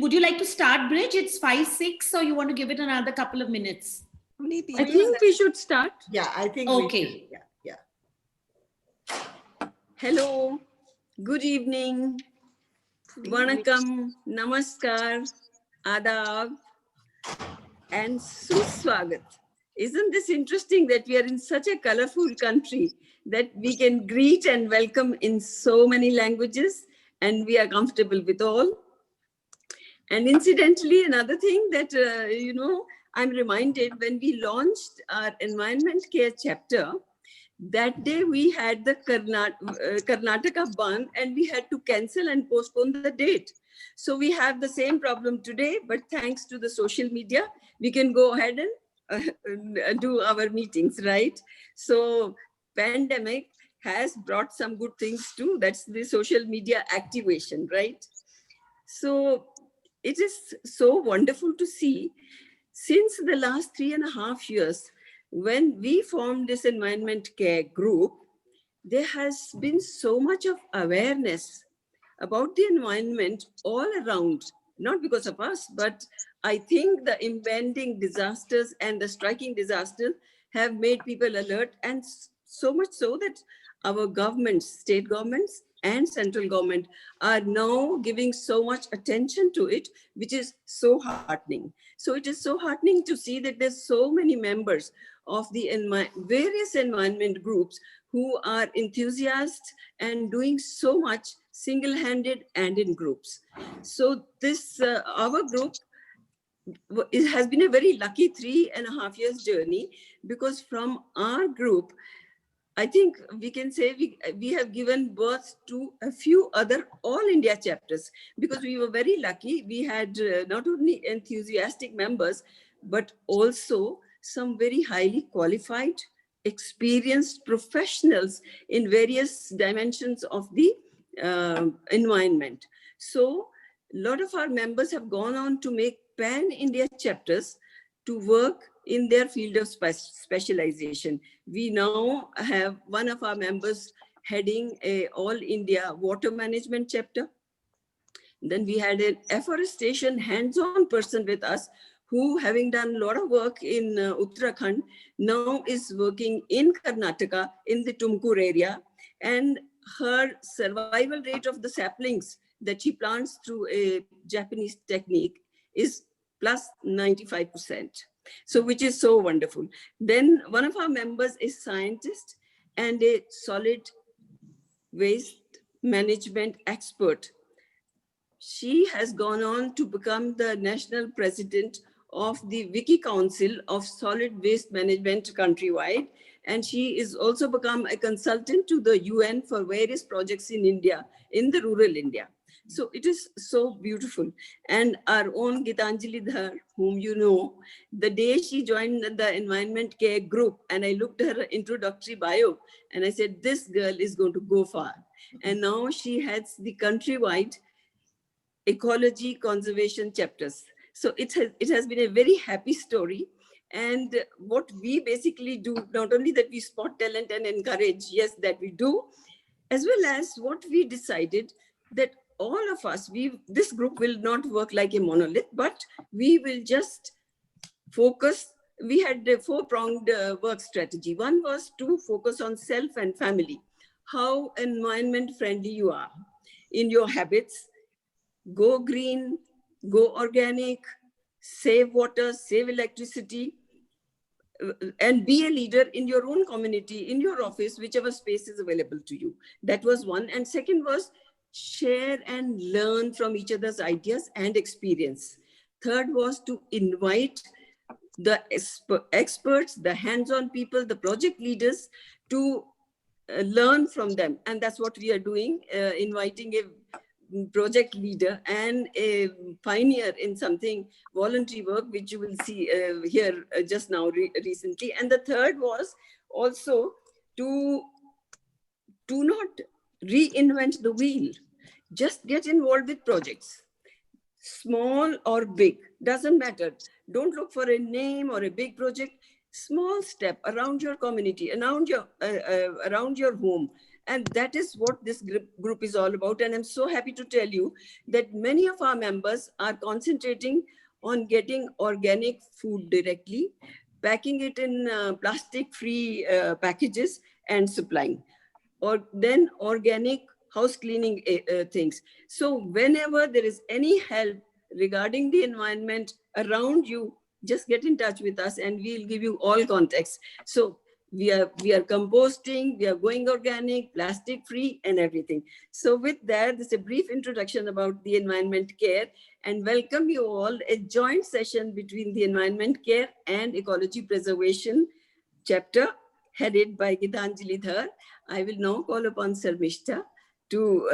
Would you like to start, Bridge? It's 5:06, or you want to give it another couple of minutes? Maybe. I think we should start. Yeah, I think. Okay. Hello. Good evening. Vanakkam. Namaskar. Adab. And Suswagat. Isn't this interesting that we are in such a colorful country that we can greet and welcome in so many languages and we are comfortable with all? And incidentally, another thing that, I'm reminded when we launched our environment care chapter, that day we had the Karnataka ban and we had to cancel and postpone the date. So we have the same problem today, but thanks to the social media, we can go ahead and do our meetings, right? So pandemic has brought some good things too. That's the social media activation, right? So it is so wonderful to see since the last 3.5 years, when we formed this environment care group, there has been so much of awareness about the environment all around, not because of us, but I think the impending disasters and the striking disasters have made people alert, and so much so that our governments, state governments and central government are now giving so much attention to it, which is so heartening. So it is so heartening to see that there's so many members of the various environment groups who are enthusiasts and doing so much single-handed and in groups. So this, our group, it has been a very lucky 3.5 years journey, because from our group, I think we can say we have given birth to a few other all India chapters, because we were very lucky. We had not only enthusiastic members, but also some very highly qualified, experienced professionals in various dimensions of the environment. So a lot of our members have gone on to make pan-India chapters to work in their field of specialization. We now have one of our members heading a all India water management chapter. Then we had an afforestation hands-on person with us who, having done a lot of work in Uttarakhand, now is working in Karnataka in the Tumkur area. And her survival rate of the saplings that she plants through a Japanese technique is plus 95%. So which is so wonderful. Then one of our members is scientist and a solid waste management expert. She has gone on to become the national president of the Wiki Council of Solid Waste Management countrywide. And she is also become a consultant to the UN for various projects in India, in the rural India. So it is so beautiful. And our own Gitanjali Dhar, whom you know, the day she joined the environment care group, and I looked at her introductory bio, and I said, this girl is going to go far. And now she heads the countrywide ecology conservation chapters. So it has been a very happy story. And what we basically do, not only that we spot talent and encourage, yes, that we do, as well as what we decided that all of us, this group will not work like a monolith, but we will just focus. We had a 4-pronged work strategy. One was to focus on self and family, how environment friendly you are in your habits. Go green, go organic, save water, save electricity, and be a leader in your own community, in your office, whichever space is available to you. That was one. And second was share and learn from each other's ideas and experience. Third was to invite the experts, the hands-on people, the project leaders to learn from them. And that's what we are doing, inviting a project leader and a pioneer in something voluntary work, which you will see here just now recently. And the third was also to not reinvent the wheel. Just get involved with projects, small or big, doesn't matter. Don't look for a name or a big project. Small step around your community, around your home, And that is what this group is all about. And I'm so happy to tell you that many of our members are concentrating on getting organic food directly, packing it in plastic-free packages and supplying, or then organic house cleaning things. So whenever there is any help regarding the environment around you, just get in touch with us and we'll give you all context. So we are composting, we are going organic, plastic free and everything. So with that, this is a brief introduction about the environment care, and welcome you all, a joint session between the environment care and ecology preservation chapter headed by Gitanjali Dhar. I will now call upon Sarmishta to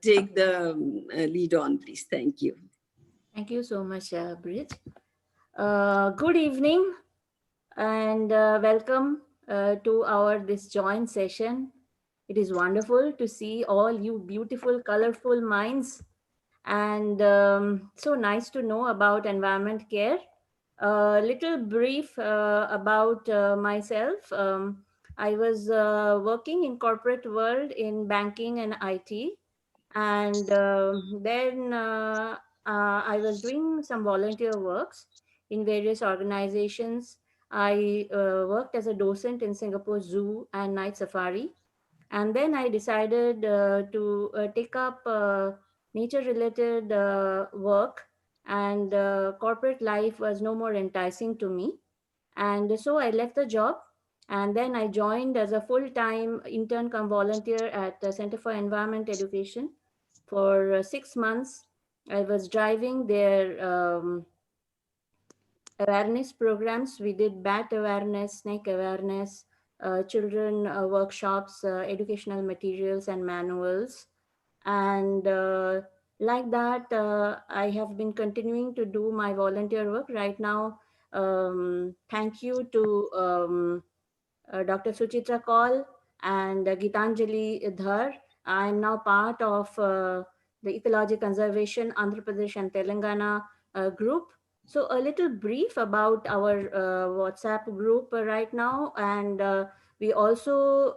take the lead on, please. Thank you. Thank you so much, Bridge. Good evening and welcome to our this joint session. It is wonderful to see all you beautiful, colorful minds, and so nice to know about environment care. A little brief about myself. I was working in corporate world in banking and IT, and then I was doing some volunteer works in various organizations. I worked as a docent in Singapore Zoo and Night Safari, and then I decided to take up nature related work, and corporate life was no more enticing to me, and so I left the job, and then I joined as a full-time intern come volunteer at the Center for Environment Education for 6 months. I was driving their awareness programs. We did bat awareness, snake awareness, children workshops, educational materials and manuals. And like that, I have been continuing to do my volunteer work right now. Thank you to Dr. Suchitra Kaul and Gitanjali Dhar. I am now part of the Ecology Conservation Andhra Pradesh and Telangana group. So a little brief about our WhatsApp group right now, and we also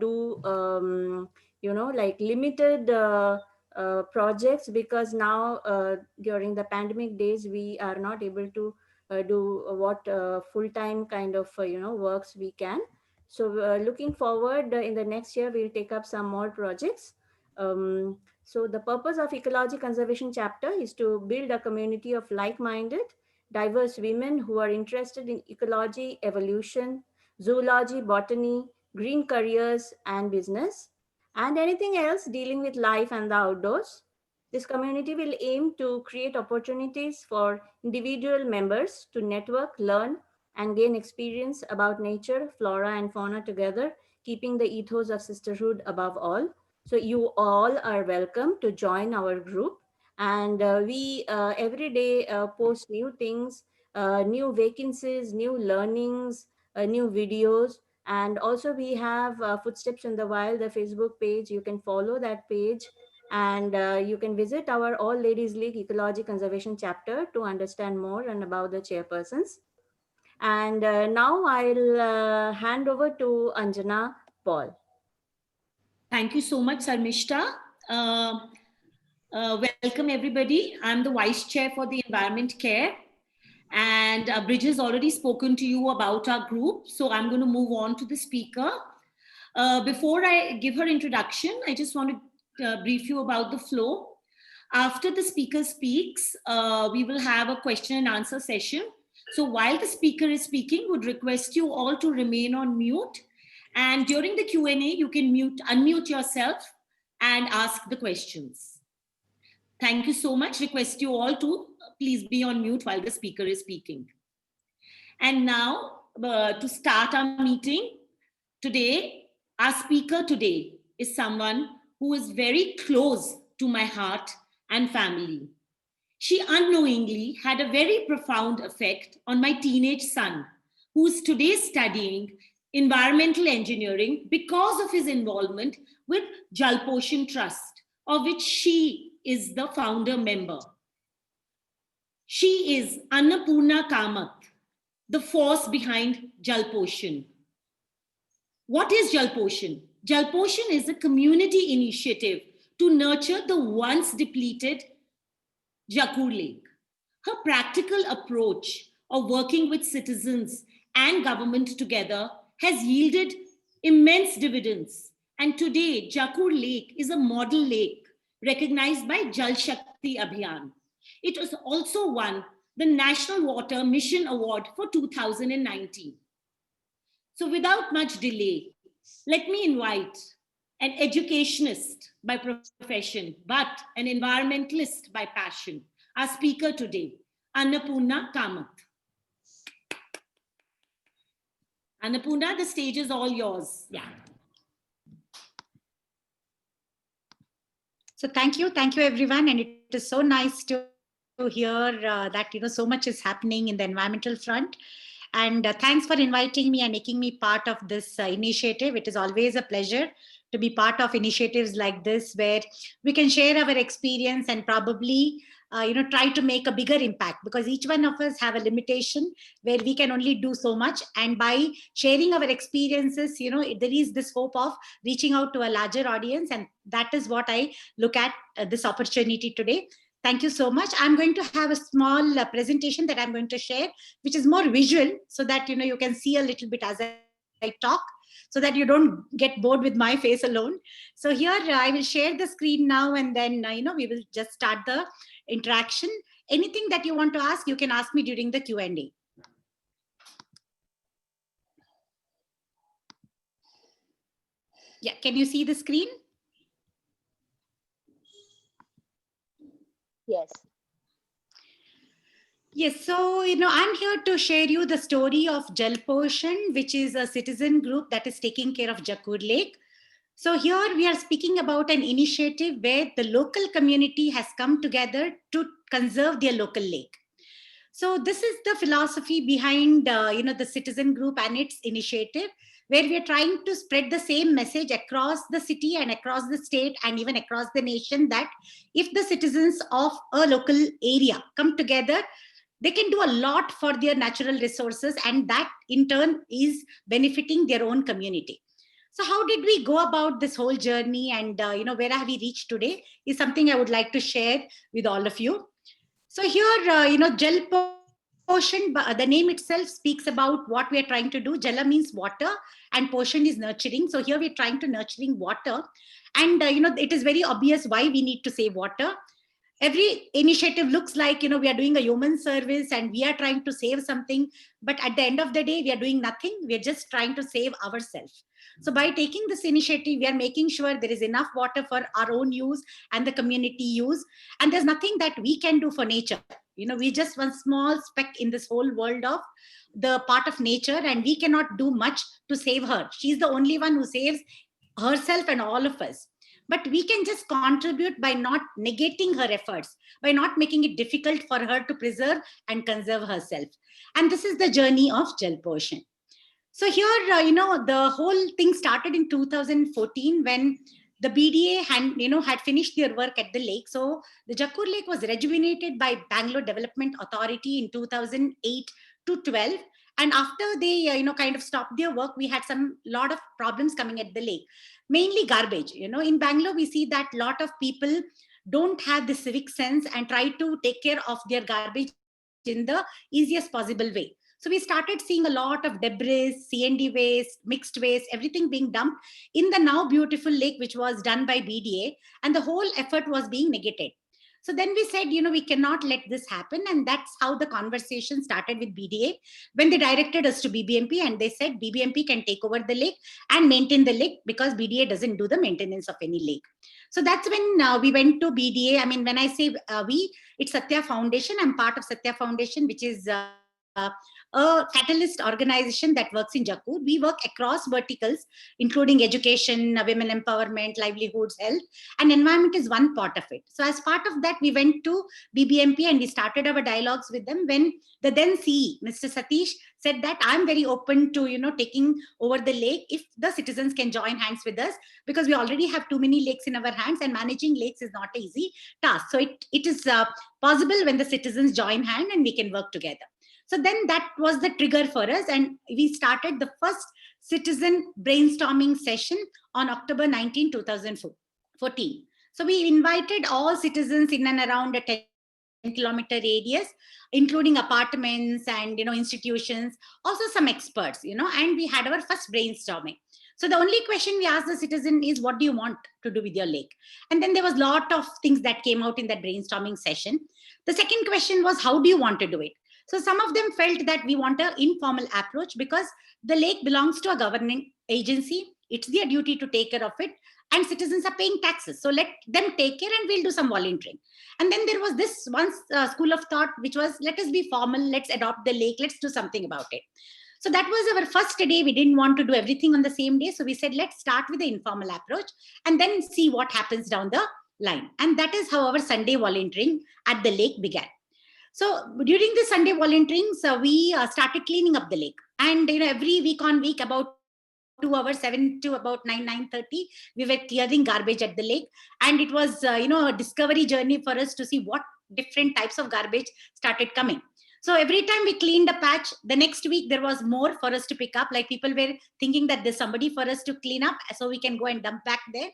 do like limited projects, because now during the pandemic days we are not able to do what full-time kind of works we can. So looking forward, in the next year we'll take up some more projects. So the purpose of Ecology Conservation chapter is to build a community of like-minded, diverse women who are interested in ecology, evolution, zoology, botany, green careers and business, and anything else dealing with life and the outdoors. This community will aim to create opportunities for individual members to network, learn, and gain experience about nature, flora, and fauna together, keeping the ethos of sisterhood above all. So you all are welcome to join our group. And we every day post new things, new vacancies, new learnings, new videos. And also we have Footsteps in the Wild, the Facebook page. You can follow that page, and you can visit our All Ladies League Ecology Conservation chapter to understand more and about the chairpersons. And now I'll hand over to Anjana Paul. Thank you so much, Sarmishta. Welcome, everybody. I'm the Vice Chair for the Environment Care. And Bridget has already spoken to you about our group. So I'm going to move on to the speaker. Before I give her introduction, I just want to brief you about the flow. After the speaker speaks, we will have a question and answer session. So while the speaker is speaking, would request you all to remain on mute. And during the Q&A, you can unmute yourself and ask the questions. Thank you so much. Request you all to please be on mute while the speaker is speaking. And now, to start our meeting today, our speaker today is someone who is very close to my heart and family. She unknowingly had a very profound effect on my teenage son, who is today studying environmental engineering because of his involvement with Jal Poshan Trust, of which she is the founder member. She is Annapurna Kamath, the force behind Jal Poshan. What is Jal Poshan? Jal Poshan is a community initiative to nurture the once depleted Jakur Lake. Her practical approach of working with citizens and government together has yielded immense dividends. And today, Jakur Lake is a model lake recognized by Jal Shakti Abhiyan. It was also won the National Water Mission Award for 2019. So without much delay, let me invite an educationist by profession, but an environmentalist by passion, our speaker today, Annapurna Kamath. Annapurna, the stage is all yours. Yeah. So thank you everyone, and it is so nice to hear that so much is happening in the environmental front. And thanks for inviting me and making me part of this initiative. It is always a pleasure to be part of initiatives like this, where we can share our experience and probably try to make a bigger impact, because each one of us have a limitation where we can only do so much. And by sharing our experiences, there is this hope of reaching out to a larger audience. And that is what I look at this opportunity today. Thank you so much. I'm going to have a small presentation that I'm going to share, which is more visual, so that you can see a little bit as I talk, so that you don't get bored with my face alone. So here I will share the screen now, and then we will just start the interaction. Anything that you want to ask, you can ask me during the Q&A. Yeah, can you see the screen? Yes. Yes, so I'm here to share you the story of Jal Poshan, which is a citizen group that is taking care of Jakur Lake. So here we are speaking about an initiative where the local community has come together to conserve their local lake. So this is the philosophy behind the citizen group and its initiative, where we are trying to spread the same message across the city and across the state and even across the nation, that if the citizens of a local area come together, they can do a lot for their natural resources, and that in turn is benefiting their own community. So how did we go about this whole journey, and where have we reached today is something I would like to share with all of you. So here, Jal Poshan, the name itself speaks about what we are trying to do. Jala means water and Poshan is nurturing. So here we're trying to nurturing water, and it is very obvious why we need to save water. Every initiative looks like we are doing a human service and we are trying to save something, but at the end of the day we are doing nothing. We are just trying to save ourselves. So by taking this initiative, we are making sure there is enough water for our own use and the community use, and there's nothing that we can do for nature. We just one small speck in this whole world of the part of nature, and we cannot do much to save her. She's the only one who saves herself and all of us. But we can just contribute by not negating her efforts, by not making it difficult for her to preserve and conserve herself. And this is the journey of Jal Poshan. So here, the whole thing started in 2014 when the BDA had finished their work at the lake. So the Jakur Lake was rejuvenated by Bangalore Development Authority in 2008 to 12. And after they, kind of stopped their work, we had some lot of problems coming at the lake, mainly garbage. In Bangalore, we see that a lot of people don't have the civic sense and try to take care of their garbage in the easiest possible way. So we started seeing a lot of debris, C&D waste, mixed waste, everything being dumped in the now beautiful lake, which was done by BDA, and the whole effort was being negated. So then we said, we cannot let this happen. And that's how the conversation started with BDA, when they directed us to BBMP, and they said BBMP can take over the lake and maintain the lake, because BDA doesn't do the maintenance of any lake. So that's when we went to BDA. I mean, when I say it's Satya Foundation. I'm part of Satya Foundation, which is a catalyst organization that works in Jakur. We work across verticals, including education, women empowerment, livelihoods, health, and environment is one part of it. So as part of that, we went to BBMP and we started our dialogues with them, when the then CE, Mr. Satish, said that I'm very open to, taking over the lake if the citizens can join hands with us, because we already have too many lakes in our hands and managing lakes is not an easy task. So it is possible when the citizens join hand and we can work together. So then that was the trigger for us, and we started the first citizen brainstorming session on October 19, 2014. So we invited all citizens in and around a 10-kilometer radius, including apartments and institutions, also some experts, and we had our first brainstorming. So the only question we asked the citizen is, what do you want to do with your lake? And then there was a lot of things that came out in that brainstorming session. The second question was, how do you want to do it? So some of them felt that we want an informal approach because the lake belongs to a governing agency. It's their duty to take care of it, and citizens are paying taxes. So let them take care and we'll do some volunteering. And then there was this one school of thought, which was, let us be formal, let's adopt the lake, let's do something about it. So that was our first day. We didn't want to do everything on the same day. So we said, let's start with the informal approach and then see what happens down the line. And that is how our Sunday volunteering at the lake began. So during the Sunday volunteering, so we started cleaning up the lake. And every week on week, about 2 hours, 7 to about 9:30, we were clearing garbage at the lake. And it was, a discovery journey for us to see what different types of garbage started coming. So every time we cleaned a patch, the next week there was more for us to pick up. Like people were thinking that there's somebody for us to clean up, so we can go and dump back there.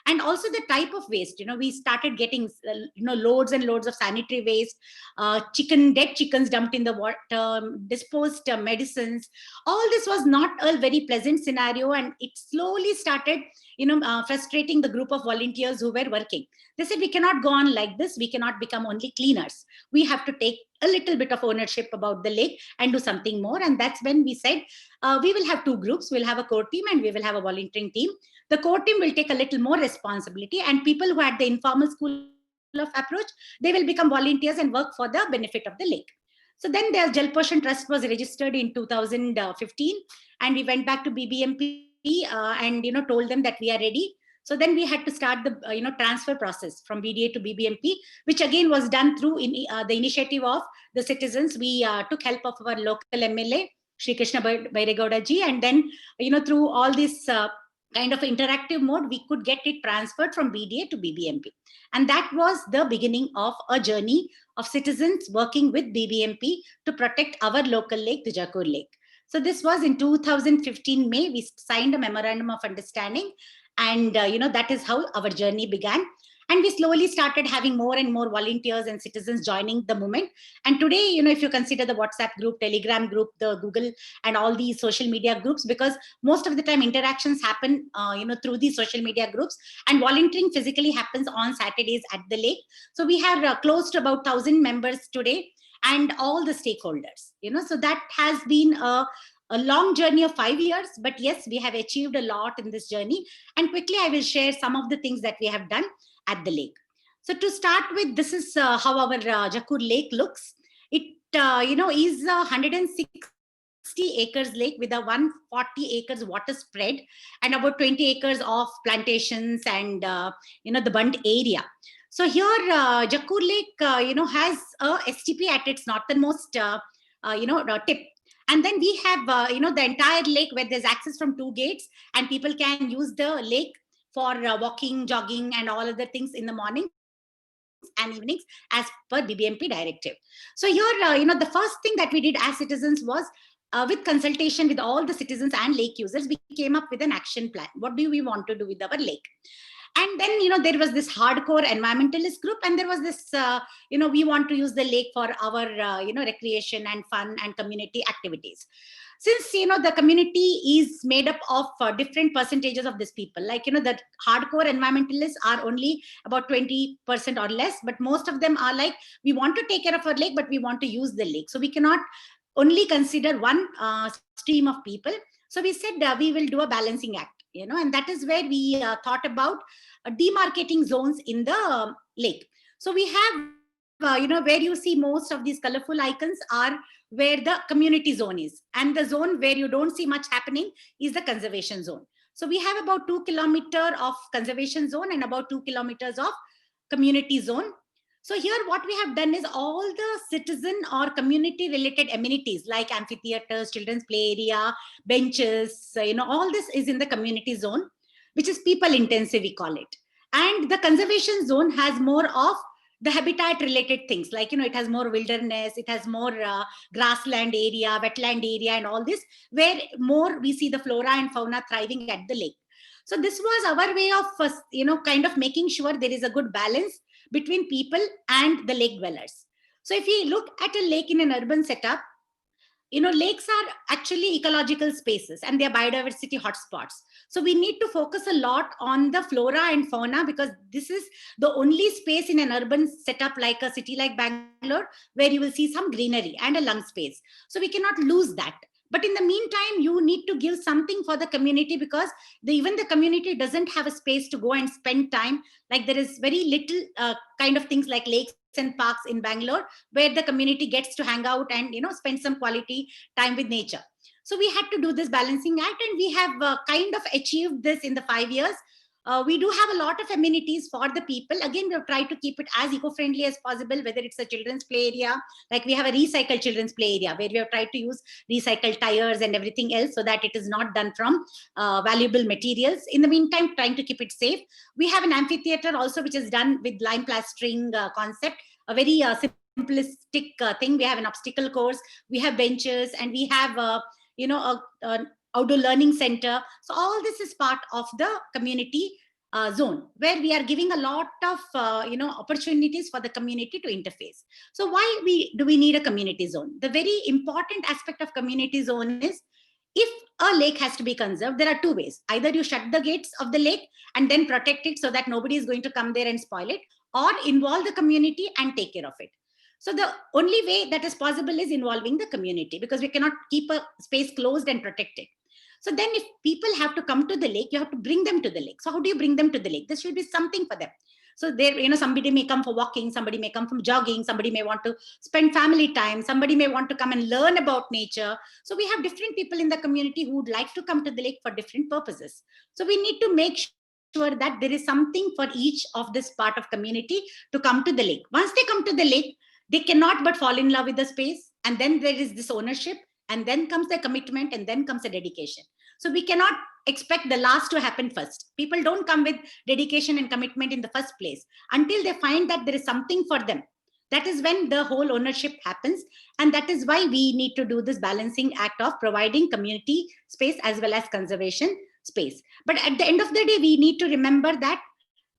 And also the type of waste, we started getting, loads and loads of sanitary waste, dead chickens dumped in the water, disposed medicines. All this was not a very pleasant scenario, and it slowly started, frustrating the group of volunteers who were working. They said, we cannot go on like this. We cannot become only cleaners. We have to take a little bit of ownership about the lake and do something more. And that's when we said, we will have 2 groups. We'll have a core team and we will have a volunteering team. The core team will take a little more responsibility, and people who had the informal school of approach, they will become volunteers and work for the benefit of the lake. So then the Jal Poshan Trust was registered in 2015, and we went back to BBMP and told them that we are ready. So then we had to start the transfer process from BDA to BBMP, which again was done through the initiative of the citizens. We took help of our local MLA, Shri Krishna Bairegowda ji, and then through all this kind of interactive mode, we could get it transferred from BDA to BBMP. And that was the beginning of a journey of citizens working with BBMP to protect our local lake, the Jakur Lake. So this was in 2015 May. We signed a memorandum of understanding, and that is how our journey began. And we slowly started having more and more volunteers and citizens joining the movement. And today, if you consider the WhatsApp group, Telegram group, the Google, and all these social media groups, because most of the time interactions happen, through these social media groups, and volunteering physically happens on Saturdays at the lake. So we have close to about 1,000 members today, and all the stakeholders, so that has been a long journey of 5 years, but yes, we have achieved a lot in this journey. And quickly, I will share some of the things that we have done at the lake. So to start with, this is how our Jakur Lake looks. It, is a 160 acres lake with a 140 acres water spread and about 20 acres of plantations and, the bund area. So here, Jakur Lake, has a STP at its northernmost, tip. And then we have, the entire lake where there's access from 2 gates, and people can use the lake for walking, jogging, and all other things in the morning and evenings as per BBMP directive. So here, the first thing that we did as citizens was, with consultation with all the citizens and lake users, we came up with an action plan. What do we want to do with our lake? And then, there was this hardcore environmentalist group, and there was this, we want to use the lake for our, recreation and fun and community activities. Since, the community is made up of different percentages of these people, like, the hardcore environmentalists are only about 20% or less, but most of them are like, we want to take care of our lake, but we want to use the lake. So we cannot only consider one stream of people. So we said we will do a balancing act, and that is where we thought about demarcating zones in the lake. So we have, where you see most of these colorful icons are where the community zone is, and the zone where you don't see much happening is the conservation zone. So we have about 2 kilometers of conservation zone and about 2 kilometers of community zone. So here what we have done is all the citizen or community related amenities like amphitheaters, children's play area, benches, all this is in the community zone, which is people intensive, we call it. And the conservation zone has more of the habitat related things, like, it has more wilderness, it has more grassland area, wetland area, and all this, where more we see the flora and fauna thriving at the lake. So this was our way of, kind of making sure there is a good balance between people and the lake dwellers. So if you look at a lake in an urban setup, lakes are actually ecological spaces and they are biodiversity hotspots. So we need to focus a lot on the flora and fauna, because this is the only space in an urban setup like a city like Bangalore where you will see some greenery and a lung space. So we cannot lose that. But in the meantime, you need to give something for the community, because even the community doesn't have a space to go and spend time. Like there is very little kind of things like lakes and parks in Bangalore where the community gets to hang out and spend some quality time with nature. So we had to do this balancing act, and we have kind of achieved this in the 5 years. We do have a lot of amenities for the people. Again, we've tried to keep it as eco-friendly as possible, whether it's a children's play area, like we have a recycled children's play area where we have tried to use recycled tires and everything else, so that it is not done from valuable materials. In the meantime, trying to keep it safe. We have an amphitheater also, which is done with lime plastering concept, a very simplistic thing. We have an obstacle course, we have benches, and we have an outdoor learning center. So all this is part of the community zone, where we are giving a lot of opportunities for the community to interface. So why do we need a community zone? The very important aspect of community zone is, if a lake has to be conserved, there are two ways. Either you shut the gates of the lake and then protect it so that nobody is going to come there and spoil it, or involve the community and take care of it. So the only way that is possible is involving the community, because we cannot keep a space closed and protect it. So then if people have to come to the lake, you have to bring them to the lake. So how do you bring them to the lake? There should be something for them. So there, somebody may come for walking, somebody may come from jogging, somebody may want to spend family time, somebody may want to come and learn about nature. So we have different people in the community who would like to come to the lake for different purposes. So we need to make sure that there is something for each of this part of community to come to the lake. Once they come to the lake, they cannot but fall in love with the space. And then there is this ownership, and then comes the commitment, and then comes the dedication. So we cannot expect the last to happen first. People don't come with dedication and commitment in the first place until they find that there is something for them. That is when the whole ownership happens. And that is why we need to do this balancing act of providing community space as well as conservation space. But at the end of the day, we need to remember that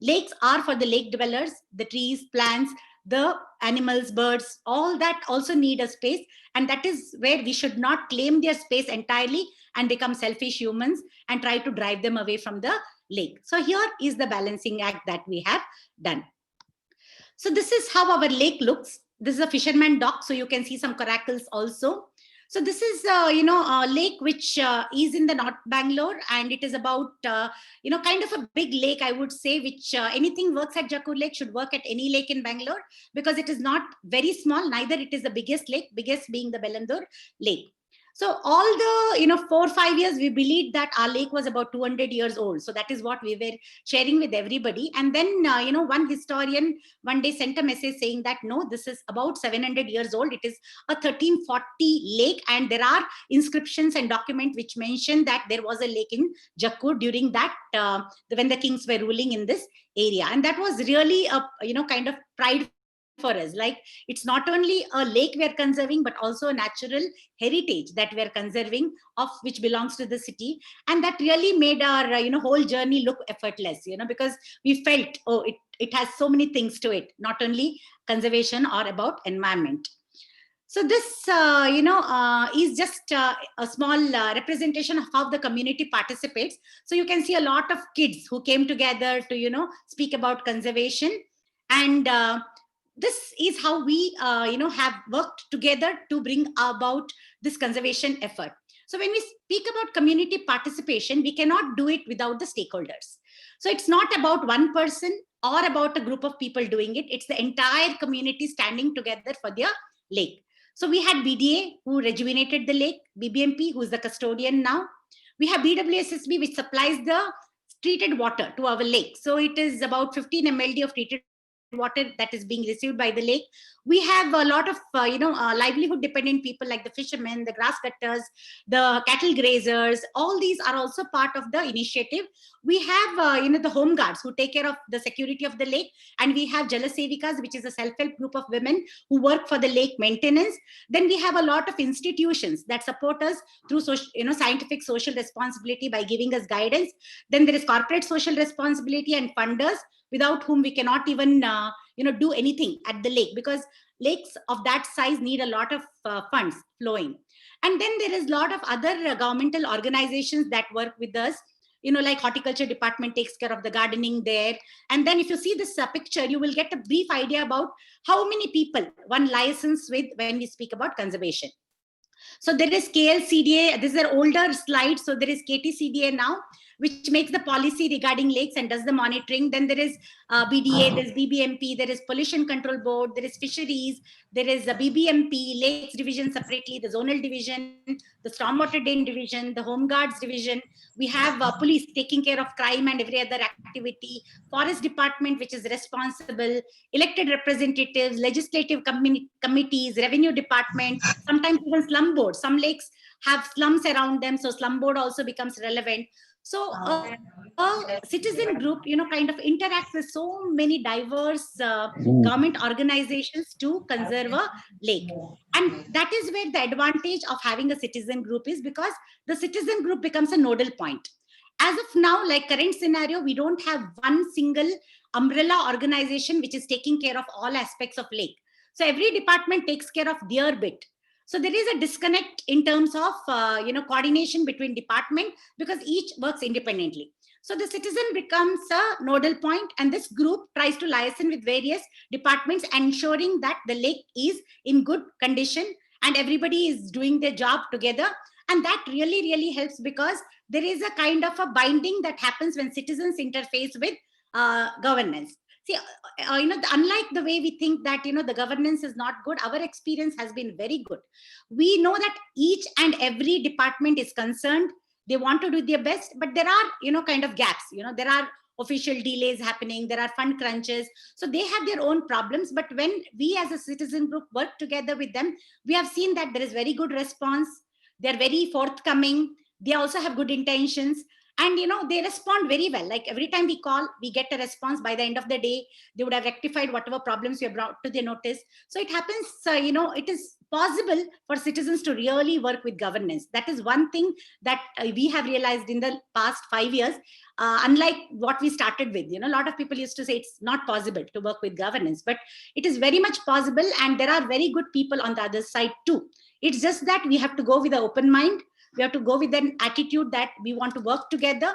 lakes are for the lake dwellers, the trees, plants, the animals, birds, all that also need a space. And that is where we should not claim their space entirely and become selfish humans and try to drive them away from the lake. So here is the balancing act that we have done. So this is how our lake looks. This is a fisherman dock, so you can see some coracles also. So this is, a lake which is in the North Bangalore, and it is about, kind of a big lake, I would say, which anything works at Jakkur Lake should work at any lake in Bangalore, because it is not very small, neither it is the biggest lake, biggest being the Bellandur Lake. So all the, 4 or 5 years, we believed that our lake was about 200 years old. So that is what we were sharing with everybody. And then, one historian one day sent a message saying that, no, this is about 700 years old. It is a 1340 lake. And there are inscriptions and documents which mention that there was a lake in Jakkur during that, when the kings were ruling in this area. And that was really a, kind of pride for us. Like, it's not only a lake we are conserving, but also a natural heritage that we are conserving, of which belongs to the city. And that really made our whole journey look effortless, because we felt, oh, it has so many things to it, not only conservation or about environment. So this is just a small representation of how the community participates. So you can see a lot of kids who came together to speak about conservation. And this is how we have worked together to bring about this conservation effort. So when we speak about community participation, we cannot do it without the stakeholders. So it's not about one person or about a group of people doing it. It's the entire community standing together for their lake. So we had BDA, who rejuvenated the lake, BBMP, who is the custodian now. We have BWSSB, which supplies the treated water to our lake. So it is about 15 mld of treated water that is being received by the lake. We have a lot of livelihood dependent people like the fishermen, the grass cutters, the cattle grazers. All these are also part of the initiative. We have the home guards who take care of the security of the lake, and we have Jalasevikas, which is a self-help group of women who work for the lake maintenance. Then we have a lot of institutions that support us through scientific social responsibility by giving us guidance. Then there is corporate social responsibility and funders, without whom we cannot even do anything at the lake, because lakes of that size need a lot of funds flowing. And then there is a lot of other governmental organizations that work with us, like horticulture department takes care of the gardening there. And then if you see this picture, you will get a brief idea about how many people one license with when we speak about conservation. So there is KLCDA. This is an older slide. So there is KTCDA now, which makes the policy regarding lakes and does the monitoring. Then there is BDA, there's BBMP, there is Pollution Control Board, there is Fisheries, there is a BBMP, Lakes Division separately, the Zonal Division, the Stormwater Drain Division, the Home Guards Division. We have police taking care of crime and every other activity, Forest Department, which is responsible, elected representatives, legislative committees, Revenue Department, sometimes even slum boards. Some lakes have slums around them, so slum board also becomes relevant. So a citizen group, kind of interacts with so many diverse government organizations to conserve a lake. And that is where the advantage of having a citizen group is, because the citizen group becomes a nodal point. As of now, like current scenario, we don't have one single umbrella organization which is taking care of all aspects of lake. So every department takes care of their bit. So there is a disconnect in terms of coordination between department, because each works independently. So the citizen becomes a nodal point, and this group tries to liaison with various departments, ensuring that the lake is in good condition and everybody is doing their job together. And that really, really helps, because there is a kind of a binding that happens when citizens interface with governance. See, unlike the way we think that, the governance is not good, our experience has been very good. We know that each and every department is concerned. They want to do their best, but there are, kind of gaps. There are official delays happening. There are fund crunches. So they have their own problems. But when we as a citizen group work together with them, we have seen that there is very good response. They're very forthcoming. They also have good intentions. And, they respond very well. Like every time we call, we get a response. By the end of the day, they would have rectified whatever problems we have brought to their notice. So it happens, it is possible for citizens to really work with governance. That is one thing that we have realized in the past 5 years, unlike what we started with. A lot of people used to say it's not possible to work with governance, but it is very much possible. And there are very good people on the other side too. It's just that we have to go with an open mind. We have to go with an attitude that we want to work together.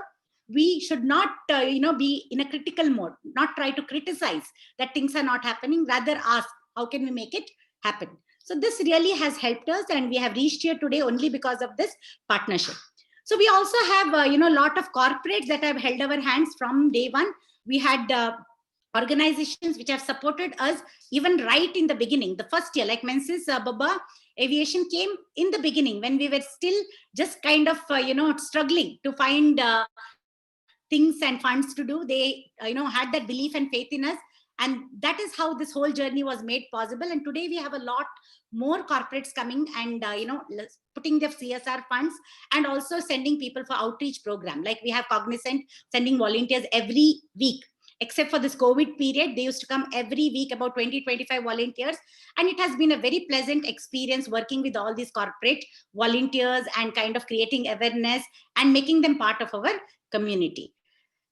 We should not, be in a critical mode, not try to criticize that things are not happening, rather ask, how can we make it happen? So this really has helped us, and we have reached here today only because of this partnership. So we also have, a lot of corporates that have held our hands from day one. We had organizations which have supported us even right in the beginning. The first year, like Menzies Baba Aviation came in the beginning when we were still just kind of, struggling to find things and funds to do. They, had that belief and faith in us. And that is how this whole journey was made possible. And today we have a lot more corporates coming and, putting their CSR funds, and also sending people for outreach program. Like we have Cognizant sending volunteers every week. Except for this COVID period, they used to come every week, about 20-25 volunteers. And it has been a very pleasant experience working with all these corporate volunteers and kind of creating awareness and making them part of our community.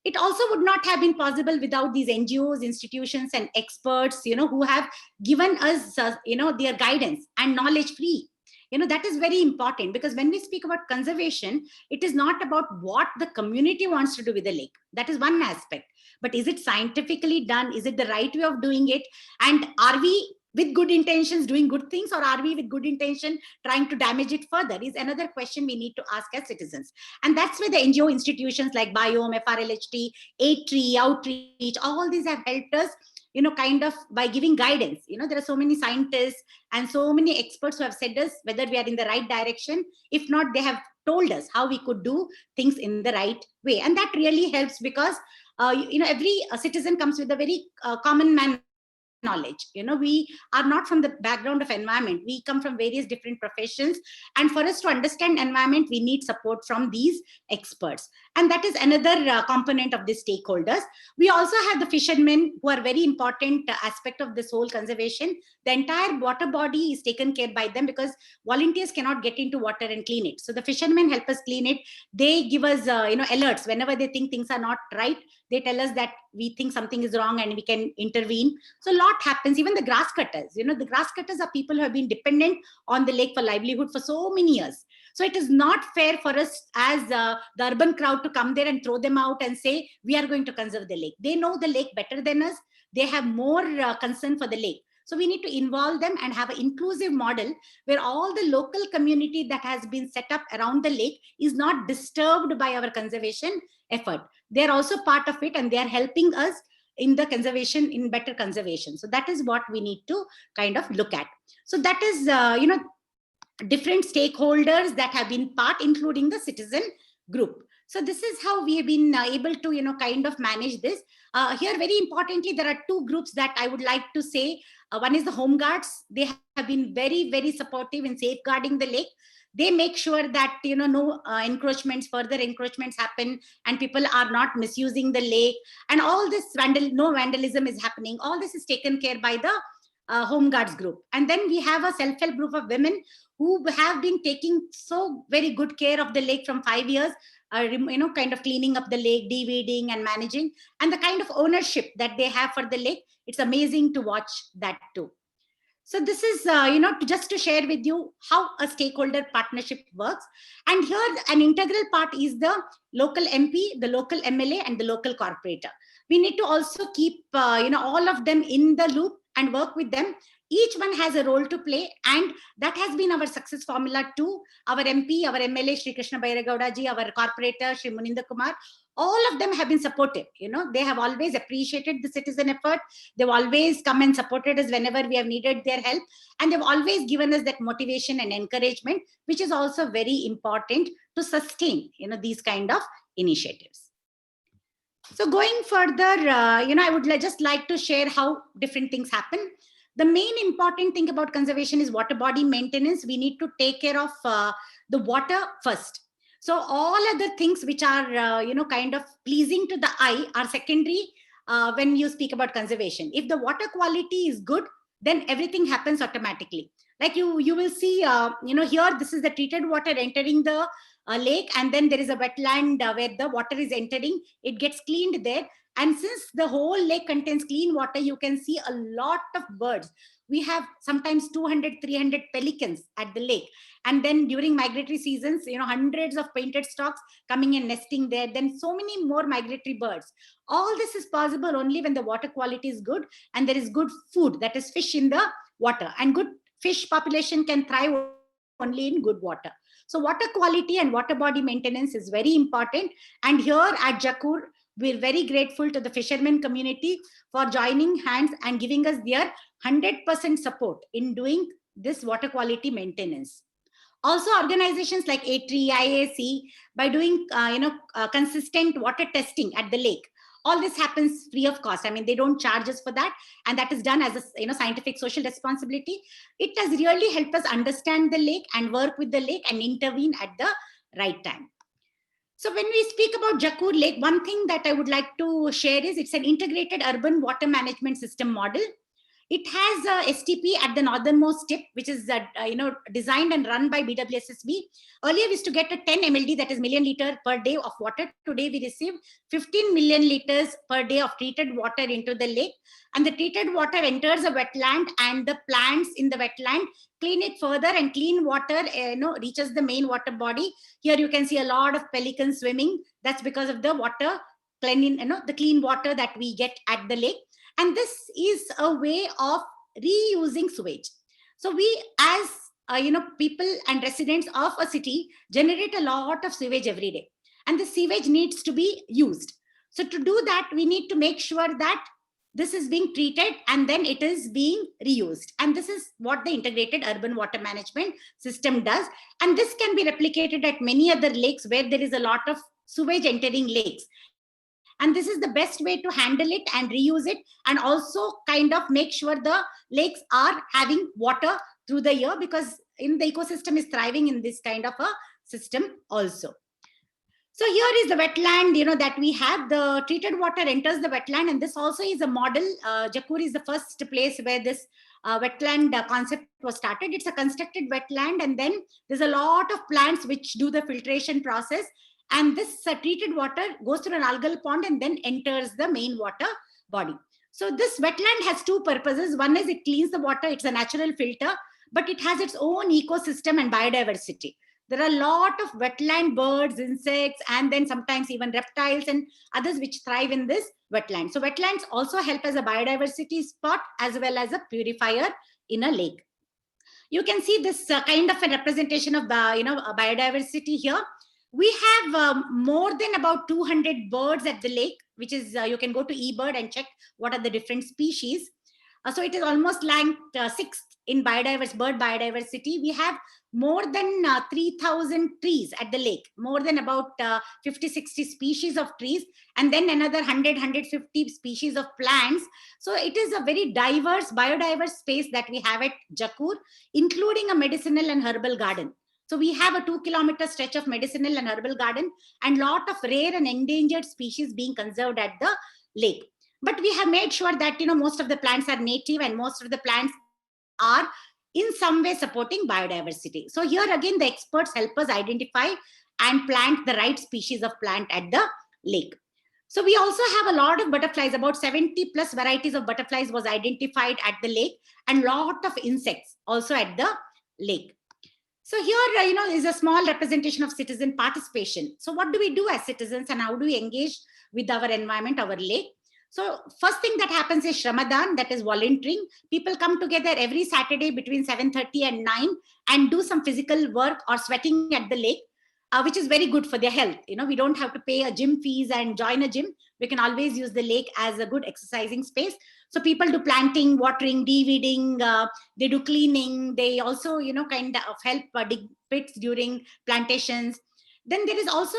It also would not have been possible without these NGOs, institutions, and experts, who have given us, their guidance and knowledge free. That is very important, because when we speak about conservation, it is not about what the community wants to do with the lake. That is one aspect. But is it scientifically done? Is it the right way of doing it? And are we with good intentions doing good things, or are we with good intention trying to damage it further, is another question we need to ask as citizens. And that's where the NGO institutions like Biome, FRLHT, A-Tree, Outreach, all these have helped us, kind of by giving guidance. There are so many scientists and so many experts who have said us whether we are in the right direction. If not, they have told us how we could do things in the right way. And that really helps, because every citizen comes with a very common man knowledge. We are not from the background of environment. We come from various different professions. And for us to understand environment, we need support from these experts. And that is another component of the stakeholders. We also have the fishermen, who are very important aspect of this whole conservation. The entire water body is taken care by them, because volunteers cannot get into water and clean it. So the fishermen help us clean it. They give us alerts whenever they think things are not right. They tell us that we think something is wrong and we can intervene. So a lot happens. Even the grass cutters, the grass cutters are people who have been dependent on the lake for livelihood for so many years. So it is not fair for us as the urban crowd to come there and throw them out and say, we are going to conserve the lake. They know the lake better than us. They have more concern for the lake. So we need to involve them and have an inclusive model where all the local community that has been set up around the lake is not disturbed by our conservation effort. They're also part of it, and they are helping us in the conservation, in better conservation. So that is what we need to kind of look at. So that is, different stakeholders that have been part, including the citizen group. So this is how we have been able to, kind of manage this. Here, very importantly, there are two groups that I would like to say. One is the home guards. They have been very, very supportive in safeguarding the lake. They make sure that, no encroachments, further encroachments happen, and people are not misusing the lake. And all this no vandalism is happening. All this is taken care by the home guards group. And then we have a self-help group of women who have been taking so very good care of the lake from 5 years, kind of cleaning up the lake, de-weeding and managing, and the kind of ownership that they have for the lake. It's amazing to watch that too. So this is, just to share with you how a stakeholder partnership works. And here an integral part is the local MP, the local MLA, and the local corporator. We need to also keep, all of them in the loop and work with them. Each one has a role to play, and that has been our success formula too. Our MP, our MLA, Shri Krishna Bairagowda ji, our corporator, Shri Muninder Kumar, all of them have been supportive. They have always appreciated the citizen effort. They've always come and supported us whenever we have needed their help. And they've always given us that motivation and encouragement, which is also very important to sustain, these kind of initiatives. So going further, I would just like to share how different things happen. The main important thing about conservation is water body maintenance. We need to take care of the water first. So all other things which are, kind of pleasing to the eye are secondary when you speak about conservation. If the water quality is good, then everything happens automatically. Like you will see, here, this is the treated water entering the lake, and then there is a wetland where the water is entering. It gets cleaned there. And since the whole lake contains clean water, you can see a lot of birds. We have sometimes 200, 300 pelicans at the lake. And then during migratory seasons, hundreds of painted storks coming and nesting there. Then so many more migratory birds. All this is possible only when the water quality is good and there is good food, that is fish in the water. And good fish population can thrive only in good water. So water quality and water body maintenance is very important. And here at Jakkur, we're very grateful to the fishermen community for joining hands and giving us their 100% support in doing this water quality maintenance. Also, organizations like ATRI, IAC, by doing consistent water testing at the lake, all this happens free of cost. I mean, they don't charge us for that, and that is done as a scientific social responsibility. It has really helped us understand the lake and work with the lake and intervene at the right time. So when we speak about Jakkur Lake, one thing that I would like to share is it's an integrated urban water management system model. It has a STP at the northernmost tip, which is designed and run by BWSSB. Earlier, we used to get a 10 MLD, that is million liter per day of water. Today, we receive 15 million liters per day of treated water into the lake. And the treated water enters a wetland, and the plants in the wetland clean it further, and clean water reaches the main water body. Here you can see a lot of pelicans swimming. That's because of the water the clean water that we get at the lake. And this is a way of reusing sewage. So we, as people and residents of a city, generate a lot of sewage every day, and the sewage needs to be used. So to do that, we need to make sure that this is being treated and then it is being reused. And this is what the integrated urban water management system does. And this can be replicated at many other lakes where there is a lot of sewage entering lakes. And this is the best way to handle it and reuse it, and also kind of make sure the lakes are having water through the year, because in the ecosystem is thriving in this kind of a system also. So here is the wetland, that we have. The treated water enters the wetland, and this also is a model. Jakkur is the first place where this wetland concept was started. It's a constructed wetland, and then there's a lot of plants which do the filtration process. And this treated water goes through an algal pond and then enters the main water body. So this wetland has two purposes. One is it cleans the water. It's a natural filter, but it has its own ecosystem and biodiversity. There are a lot of wetland birds, insects, and then sometimes even reptiles and others which thrive in this wetland. So wetlands also help as a biodiversity spot as well as a purifier in a lake. You can see this kind of a representation of the biodiversity here. We have more than about 200 birds at the lake, which is you can go to eBird and check what are the different species. So it is almost ranked sixth in bird biodiversity. We have more than 3,000 trees at the lake, more than about 50-60 species of trees, and then another 100-150 species of plants. So it is a very biodiverse space that we have at Jakkur, including a medicinal and herbal garden. So we have a 2-kilometer stretch of medicinal and herbal garden, and lot of rare and endangered species being conserved at the lake. But we have made sure that most of the plants are native, and most of the plants are in some way supporting biodiversity. So here again, the experts help us identify and plant the right species of plant at the lake. So we also have a lot of butterflies. About 70 plus varieties of butterflies was identified at the lake, and lot of insects also at the lake. So here, is a small representation of citizen participation. So what do we do as citizens, and how do we engage with our environment, our lake? So first thing that happens is Shramadhan, that is volunteering. People come together every Saturday between 7:30 and 9 and do some physical work or sweating at the lake, which is very good for their health. We don't have to pay a gym fees and join a gym. We can always use the lake as a good exercising space. So people do planting, watering, de-weeding, they do cleaning. They also, kind of help dig pits during plantations. Then there is also,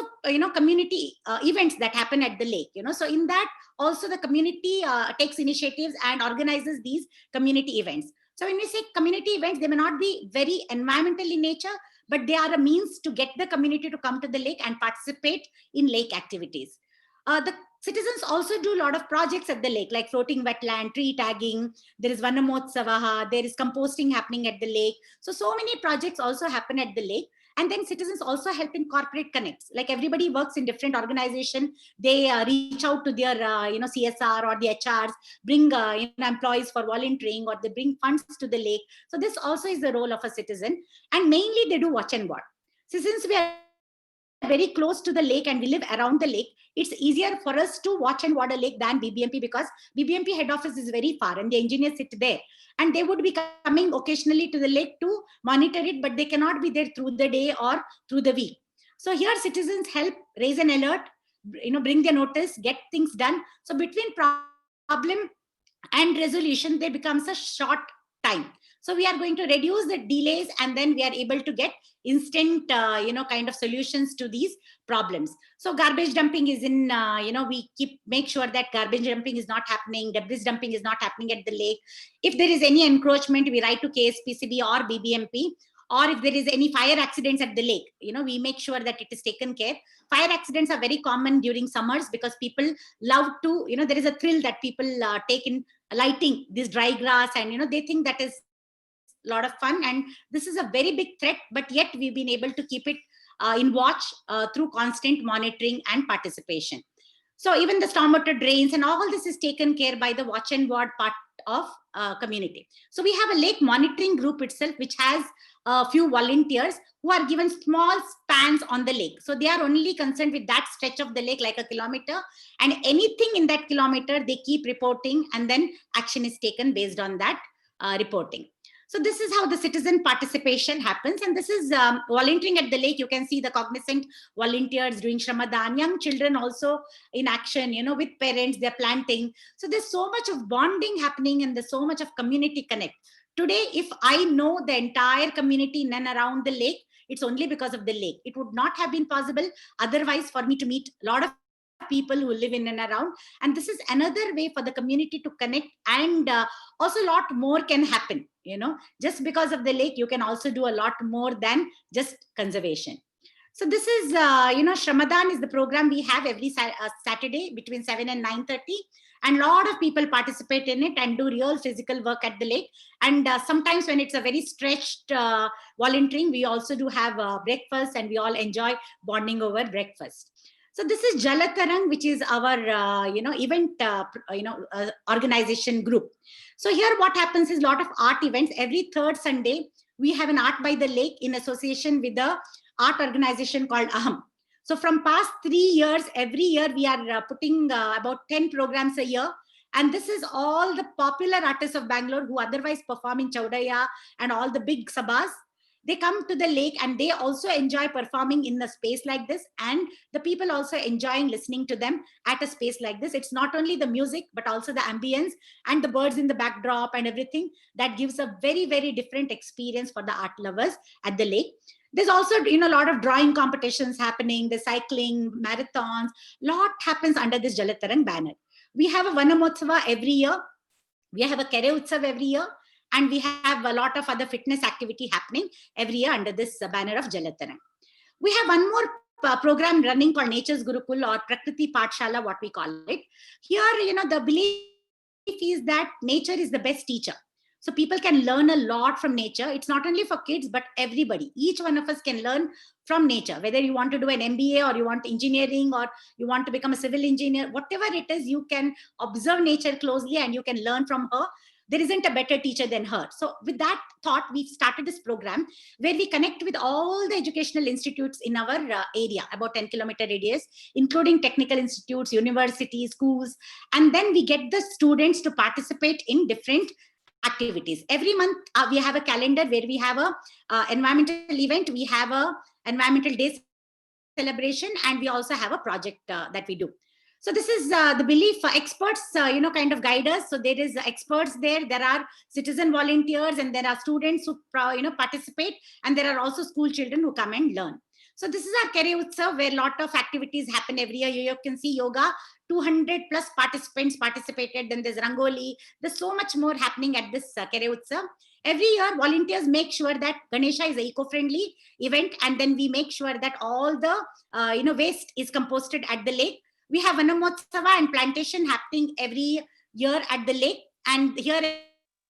community events that happen at the lake, So in that also the community takes initiatives and organizes these community events. So when we say community events, they may not be very environmental in nature, but they are a means to get the community to come to the lake and participate in lake activities. The citizens also do a lot of projects at the lake, like floating wetland, tree tagging. There is Vanamotsavaha, there is composting happening at the lake. So many projects also happen at the lake. And then citizens also help in corporate connects. Like everybody works in different organization. They reach out to their, CSR or the HRs, bring employees for volunteering, or they bring funds to the lake. So this also is the role of a citizen. And mainly they do watch and ward. So since we are very close to the lake and we live around the lake, it's easier for us to watch and ward a lake than BBMP, because BBMP head office is very far and the engineers sit there. And they would be coming occasionally to the lake to monitor it, but they cannot be there through the day or through the week. So here citizens help raise an alert, bring their notice, get things done. So between problem and resolution, there becomes a short time. So we are going to reduce the delays, and then we are able to get instant, kind of solutions to these problems. So garbage dumping is in, we make sure that garbage dumping is not happening, debris dumping is not happening at the lake. If there is any encroachment, we write to KSPCB or BBMP. Or if there is any fire accidents at the lake, we make sure that it is taken care. Fire accidents are very common during summers because people love to, there is a thrill that people take in lighting this dry grass, and, they think that is a lot of fun. And this is a very big threat, but yet we've been able to keep it in watch through constant monitoring and participation. So even the stormwater drains and all this is taken care by the watch and ward part of community. So we have a lake monitoring group itself, which has a few volunteers who are given small spans on the lake. So they are only concerned with that stretch of the lake, like a kilometer, and anything in that kilometer, they keep reporting, and then action is taken based on that reporting. So this is how the citizen participation happens. And this is volunteering at the lake. You can see the cognizant volunteers doing Shramadhan, young children also in action, with parents, they're planting. So there's so much of bonding happening, and there's so much of community connect. Today, if I know the entire community in and around the lake, it's only because of the lake. It would not have been possible otherwise for me to meet a lot of people who live in and around, and this is another way for the community to connect, and also a lot more can happen. Just because of the lake, you can also do a lot more than just conservation. So this is, Shramadan is the program we have every Saturday between 7 and 9:30. And a lot of people participate in it and do real physical work at the lake. And sometimes when it's a very stretched volunteering, we also do have breakfast, and we all enjoy bonding over breakfast. So this is Jalatarang, which is our, event, organization group. So here what happens is a lot of art events. Every third Sunday, we have an art by the lake in association with the art organization called Aham. So from past 3 years, every year we are putting about 10 programs a year. And this is all the popular artists of Bangalore who otherwise perform in Chaudaya and all the big sabhas. They come to the lake and they also enjoy performing in a space like this. And the people also enjoying listening to them at a space like this. It's not only the music, but also the ambience and the birds in the backdrop and everything that gives a very, very different experience for the art lovers at the lake. There's also, a lot of drawing competitions happening, the cycling, marathons, lot happens under this Jalatarang banner. We have a Vanamotsava every year. We have a Kere Utsav every year. And we have a lot of other fitness activity happening every year under this banner of Jalatarang. We have one more program running called Nature's Gurukul, or Prakriti Pathshala, what we call it. Here, the belief is that nature is the best teacher. So people can learn a lot from nature. It's not only for kids, but everybody. Each one of us can learn from nature, whether you want to do an MBA or you want engineering or you want to become a civil engineer, whatever it is, you can observe nature closely and you can learn from her. There isn't a better teacher than her. So with that thought, we've started this program where we connect with all the educational institutes in our area, about 10-kilometer radius, including technical institutes, universities, schools. And then we get the students to participate in different activities. Every month, we have a calendar where we have a environmental event, we have a environmental day celebration, and we also have a project that we do. So this is the belief. Experts, kind of guide us. So there is experts there. There are citizen volunteers, and there are students who participate, and there are also school children who come and learn. So this is our Kere Utsav, where a lot of activities happen every year. You can see yoga, 200 plus participants participated. Then there's Rangoli. There's so much more happening at this Kere Utsav. Every year, volunteers make sure that Ganesha is an eco-friendly event, and then we make sure that all the waste is composted at the lake. We have Vanamotsava and plantation happening every year at the lake, and here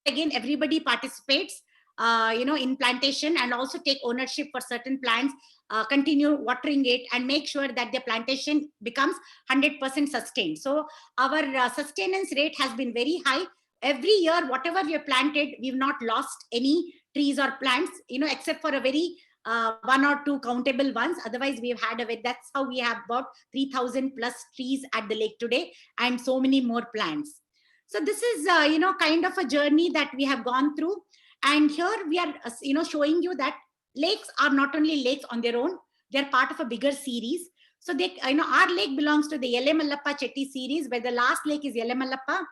again everybody participates in plantation and also take ownership for certain plants, continue watering it, and make sure that the plantation becomes 100% sustained. So our sustenance rate has been very high. Every year, whatever we have planted, we've not lost any trees or plants, except for a very 1 or 2 countable ones. Otherwise, we've had that's how we have about 3,000 plus trees at the lake today, and so many more plants. So this is, kind of a journey that we have gone through. And here we are, showing you that lakes are not only lakes on their own, they're part of a bigger series. So they, our lake belongs to the Yelemallappa Chetty series, where the last lake is Yelemallappa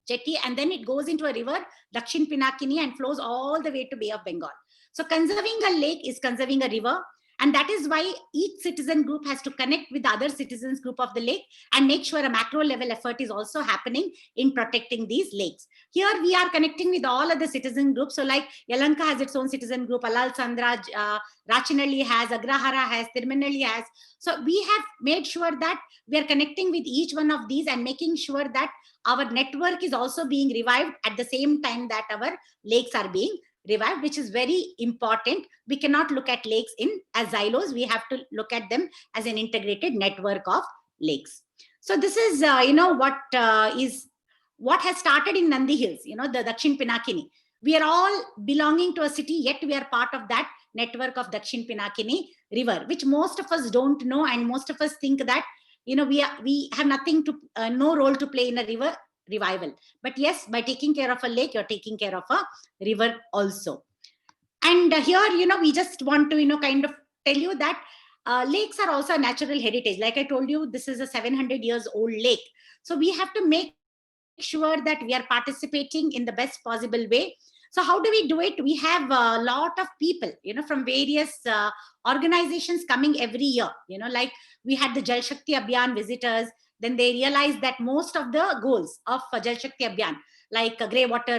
Chetty, and then it goes into a river, Dakshin Pinakini, and flows all the way to Bay of Bengal. So conserving a lake is conserving a river. And that is why each citizen group has to connect with the other citizens group of the lake and make sure a macro level effort is also happening in protecting these lakes. Here we are connecting with all of the citizen groups. So like Yalanka has its own citizen group, Alal Sandra, Rachinalli has, Agrahara has, Tirmanalli has. So we have made sure that we are connecting with each one of these and making sure that our network is also being revived at the same time that our lakes are being revived, which is very important. We cannot look at lakes as silos. We have to look at them as an integrated network of lakes. So this is, what has started in Nandi Hills, the Dakshin Pinakini. We are all belonging to a city, yet we are part of that network of Dakshin Pinakini river, which most of us don't know. And most of us think that, we have nothing to, no role to play in a river revival. But yes, by taking care of a lake, you're taking care of a river also. And here, we just want to, kind of tell you that lakes are also a natural heritage. Like I told you, this is a 700 years old lake. So we have to make sure that we are participating in the best possible way. So how do we do it? We have a lot of people, from various organizations coming every year, like we had the Jal Shakti Abhiyan visitors. then they realized that most of the goals of Jal Shakti Abhiyan, like grey water,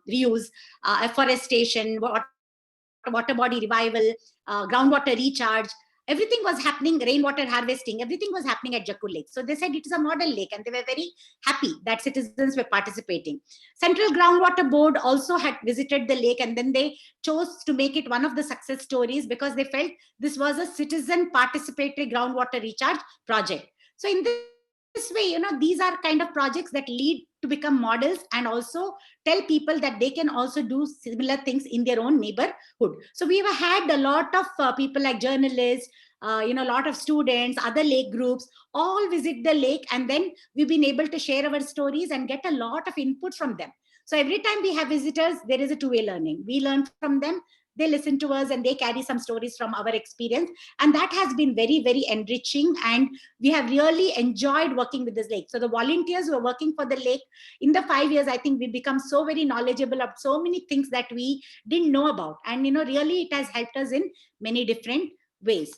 reuse, afforestation, water body revival, groundwater recharge, everything was happening, rainwater harvesting, everything was happening at Jakur Lake. So they said it is a model lake, and they were very happy that citizens were participating. Central Groundwater Board also had visited the lake, and then they chose to make it one of the success stories because they felt this was a citizen participatory groundwater recharge project. So in this way, these are kind of projects that lead to become models and also tell people that they can also do similar things in their own neighborhood. So we have had a lot of people like journalists, a lot of students, other lake groups, all visit the lake, and then we've been able to share our stories and get a lot of input from them. So every time we have visitors, there is a two-way learning. We learn from them, they listen to us, and they carry some stories from our experience. And that has been very, very enriching. And we have really enjoyed working with this lake. So the volunteers who are working for the lake, in the 5 years, I think we've become so very knowledgeable of so many things that we didn't know about. And, really it has helped us in many different ways.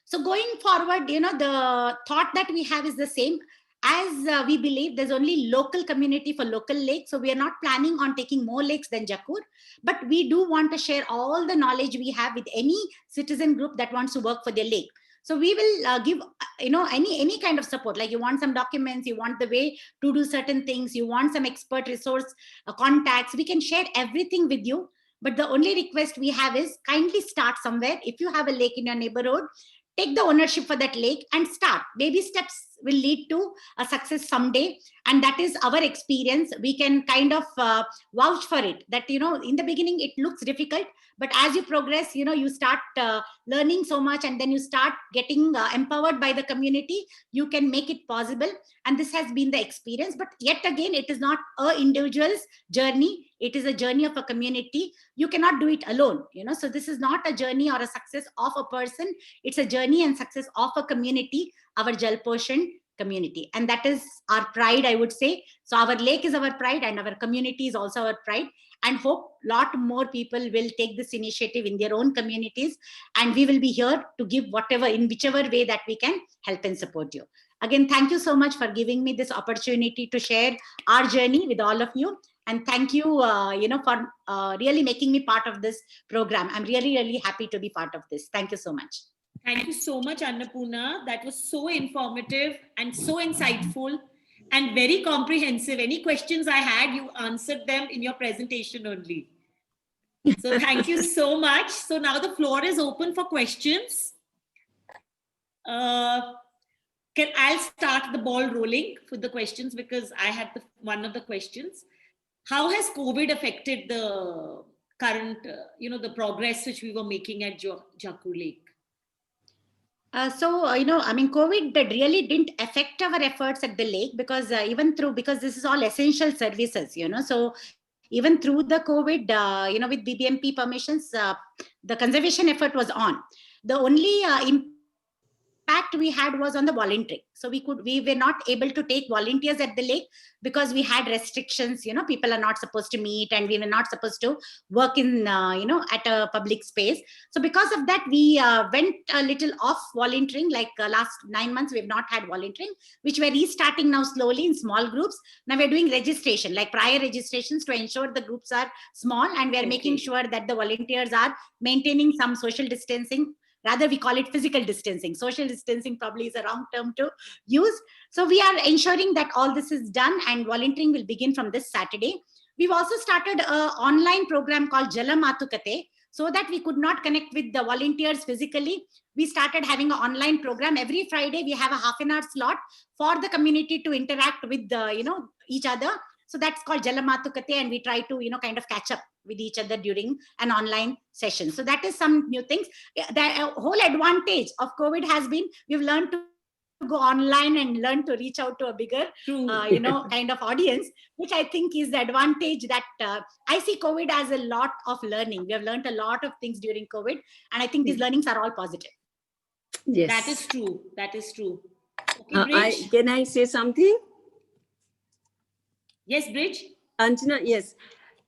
So going forward, the thought that we have is the same. As we believe there's only local community for local lakes, so we are not planning on taking more lakes than Jakur, but we do want to share all the knowledge we have with any citizen group that wants to work for their lake. So we will give, any kind of support, like you want some documents, you want the way to do certain things, you want some expert resource contacts, we can share everything with you. But the only request we have is kindly start somewhere. If you have a lake in your neighborhood, take the ownership for that lake and start. Baby steps will lead to a success someday. And that is our experience. We can kind of vouch for it that, in the beginning, it looks difficult, but as you progress, you start learning so much, and then you start getting empowered by the community, you can make it possible. And this has been the experience. But yet again, it is not an individual's journey. It is a journey of a community. You cannot do it alone, so this is not a journey or a success of a person. It's a journey and success of a community, our Jalposhan community. And that is our pride, I would say. So our lake is our pride, and our community is also our pride. And hope a lot more people will take this initiative in their own communities. And we will be here to give whatever, in whichever way that we can help and support you. Again, thank you so much for giving me this opportunity to share our journey with all of you. And thank you, for really making me part of this program. I'm really, really happy to be part of this. Thank you so much. Thank you so much, Annapurna. That was so informative and so insightful and very comprehensive. Any questions I had, you answered them in your presentation only. So thank you so much. So now the floor is open for questions. I'll start the ball rolling with the questions because I had one of the questions. How has COVID affected the current, the progress which we were making at Jakur Lake? COVID really didn't affect our efforts at the lake because because this is all essential services, so even through the COVID, with BBMP permissions, the conservation effort was on. The only impact we had was on the volunteering. So we were not able to take volunteers at the lake because we had restrictions. People are not supposed to meet, and we were not supposed to work in at a public space. So because of that, we went a little off volunteering. Like last 9 months, we have not had volunteering, which we're restarting now slowly in small groups. Now we're doing registration, like prior registrations, to ensure the groups are small, and we're making sure that the volunteers are maintaining some social distancing. Rather, we call it physical distancing. Social distancing probably is a wrong term to use. So we are ensuring that all this is done, and volunteering will begin from this Saturday. We've also started an online program called Jala Matukate, so that we could not connect with the volunteers physically. We started having an online program. Every Friday, we have a half-an-hour slot for the community to interact with each other. So that's called Jala Matukate, and we try to kind of catch up with each other during an online session. So that is some new things. The whole advantage of COVID has been we've learned to go online and learn to reach out to a bigger, kind of audience, which I think is the advantage that I see COVID as a lot of learning. We have learned a lot of things during COVID, and I think these learnings are all positive. Yes. That is true. That is true. Okay, can I say something? Yes, Bridge. Anjana, yes.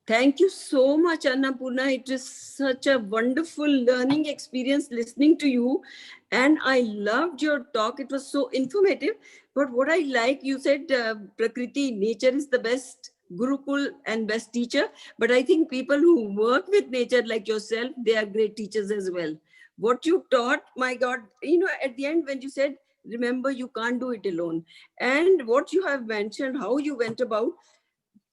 Thank you so much, Annapurna. It is such a wonderful learning experience listening to you. And I loved your talk. It was so informative. But what I like, you said Prakriti, nature is the best Gurukul and best teacher. But I think people who work with nature like yourself, they are great teachers as well. What you taught, my God, at the end when you said, remember, you can't do it alone. And what you have mentioned, how you went about,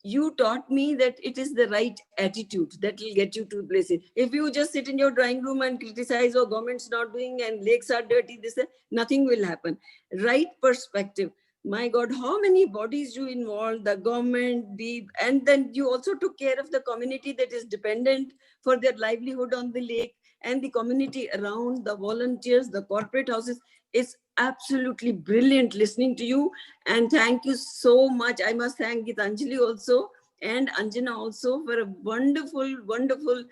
you taught me that it is the right attitude that will get you to places. If you just sit in your drawing room and criticize, oh, government's not doing and lakes are dirty, this, nothing will happen. Right perspective. My God, how many bodies you involved, the government, and then you also took care of the community that is dependent for their livelihood on the lake, and the community around, the volunteers, the corporate houses. It's absolutely brilliant listening to you. And thank you so much. I must thank Gitanjali also and Anjana also for a wonderful, wonderful,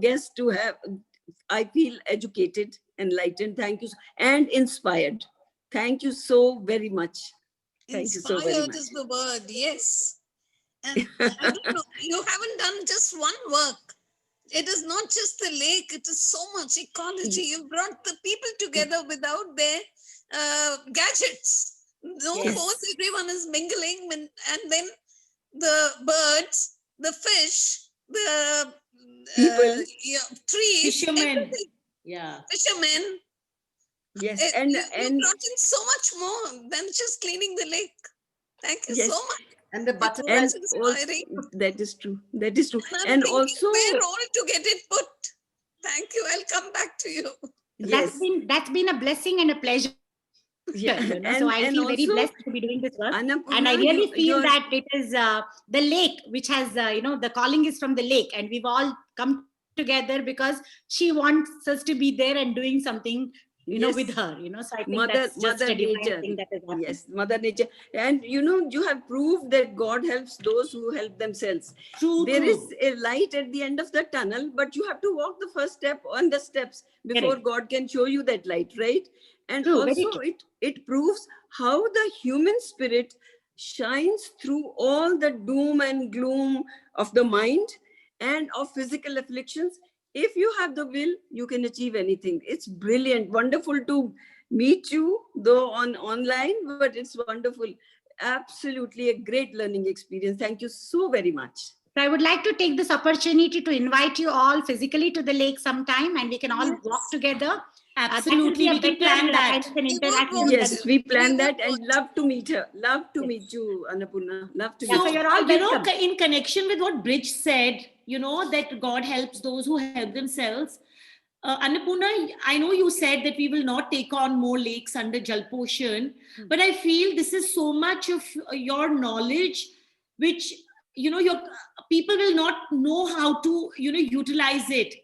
guest to have. I feel educated, enlightened. Thank you. And inspired. Thank you so very much. Thank you so very Inspired much. is the word, yes. And I don't know, you haven't done just one work. It is not just the lake, it is so much ecology. You brought the people together without their gadgets. No Yes. phones, everyone is mingling, and then the birds, the fish, the People. trees, Fishermen. everything. Yeah. Fishermen. Yes. You And brought in so much more than just cleaning the lake. Thank you Yes. so much. And the It butterflies. was also, inspiring. that is true. That is true. I'm And thinking also, where all to get it put. Thank you. I'll come back to you. yes. That's been a blessing and a pleasure. Yeah. So I And feel very also, blessed to be doing this work. Annapurna, And I really feel you're- that it is the lake which has, the calling is from the lake, and we've all come together because she wants us to be there and doing something, Yes. with her, so I think Mother- that's just Mother a divine Nature. thing that is happening. Yes, Mother Nature. And you have proved that God helps those who help themselves. True, There true. is a light at the end of the tunnel, but you have to walk the first step on the steps before Correct. God can show you that light, right? And True, very also true. it proves how the human spirit shines through all the doom and gloom of the mind and of physical afflictions. If you have the will, you can achieve anything. It's brilliant, wonderful to meet you, though online, but it's wonderful. Absolutely a great learning experience. Thank you so very much. So I would like to take this opportunity to invite you all physically to the lake sometime, and we can all walk together. Absolutely. We can plan that. Kind of an We would interaction want Yes, to. we plan We that would and want love to meet her. Love to Yes. meet you, Annapurna. Love to Yeah, meet so you. you're all welcome. In connection with what Bridge said, that God helps those who help themselves. Annapurna, I know you said that we will not take on more lakes under Jalposhan, but I feel this is so much of your knowledge, which, your people will not know how to, utilize it.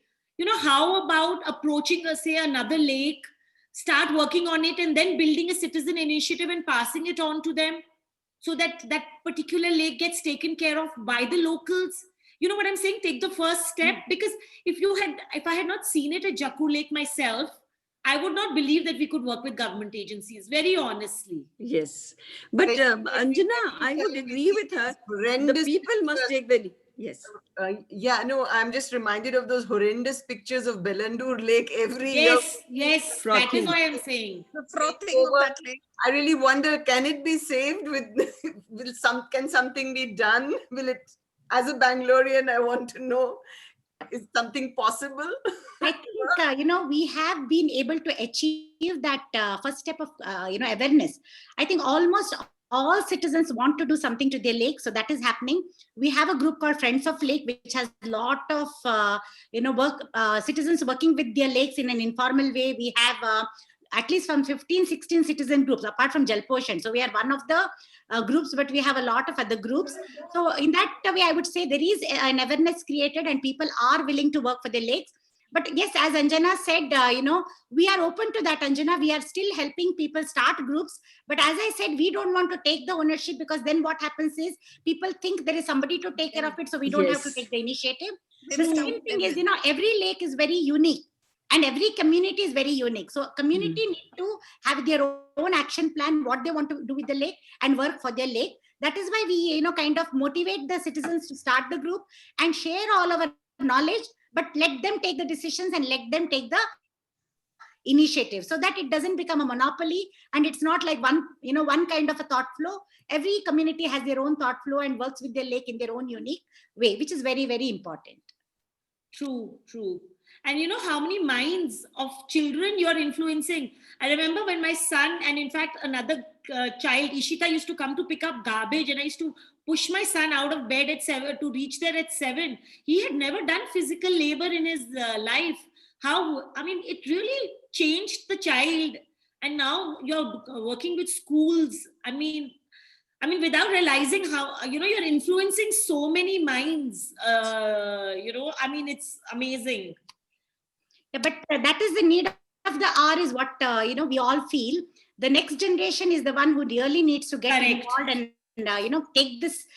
How about approaching, say, another lake, start working on it, and then building a citizen initiative and passing it on to them, so that that particular lake gets taken care of by the locals. You know what I'm saying? Take the first step, because if I had not seen it at Jakur Lake myself, I would not believe that we could work with government agencies, very honestly. Yes. But Anjana, I would agree with her. The Horrendous people must pictures. take the... Yes. Yeah, no, I'm just reminded of those horrendous pictures of Belandur Lake every year. Yes, that is Frothing. why I'm saying. the frothing of Over. that lake. I really wonder, can it be saved with, can something be done? Will it, as a Bangalorean, I want to know, is something possible? I think, we have been able to achieve that first step of, awareness. I think almost all citizens want to do something to their lake. So that is happening. We have a group called Friends of Lake, which has a lot of, citizens working with their lakes in an informal way. We have at least from 15, 16 citizen groups, apart from Jalposhan. So we are one of the groups, but we have a lot of other groups. So in that way, I would say there is an awareness created and people are willing to work for the lakes. But yes, as Anjana said, we are open to that, Anjana. We are still helping people start groups. But as I said, we don't want to take the ownership, because then what happens is people think there is somebody to take care of it. So we don't have to Yes. take the initiative. They The become second thing is, dependent. every lake is very unique. And every community is very unique. So community need to have their own action plan, what they want to do with the lake and work for their lake. That is why we, kind of motivate the citizens to start the group and share all our knowledge, but let them take the decisions and let them take the initiative, so that it doesn't become a monopoly and it's not like one kind of a thought flow. Every community has their own thought flow and works with their lake in their own unique way, which is very, very important. True, true. And you know how many minds of children you're influencing. I remember when my son, and in fact another child, Ishita, used to come to pick up garbage, and I used to push my son out of bed at 7 to reach there at 7. He had never done physical labor in his life. It really changed the child. And now you're working with schools. I mean, without realizing how, you're influencing so many minds. It's amazing. Yeah, but that is the need of the hour, is what, we all feel. The next generation is the one who really needs to get Correct. involved and, take this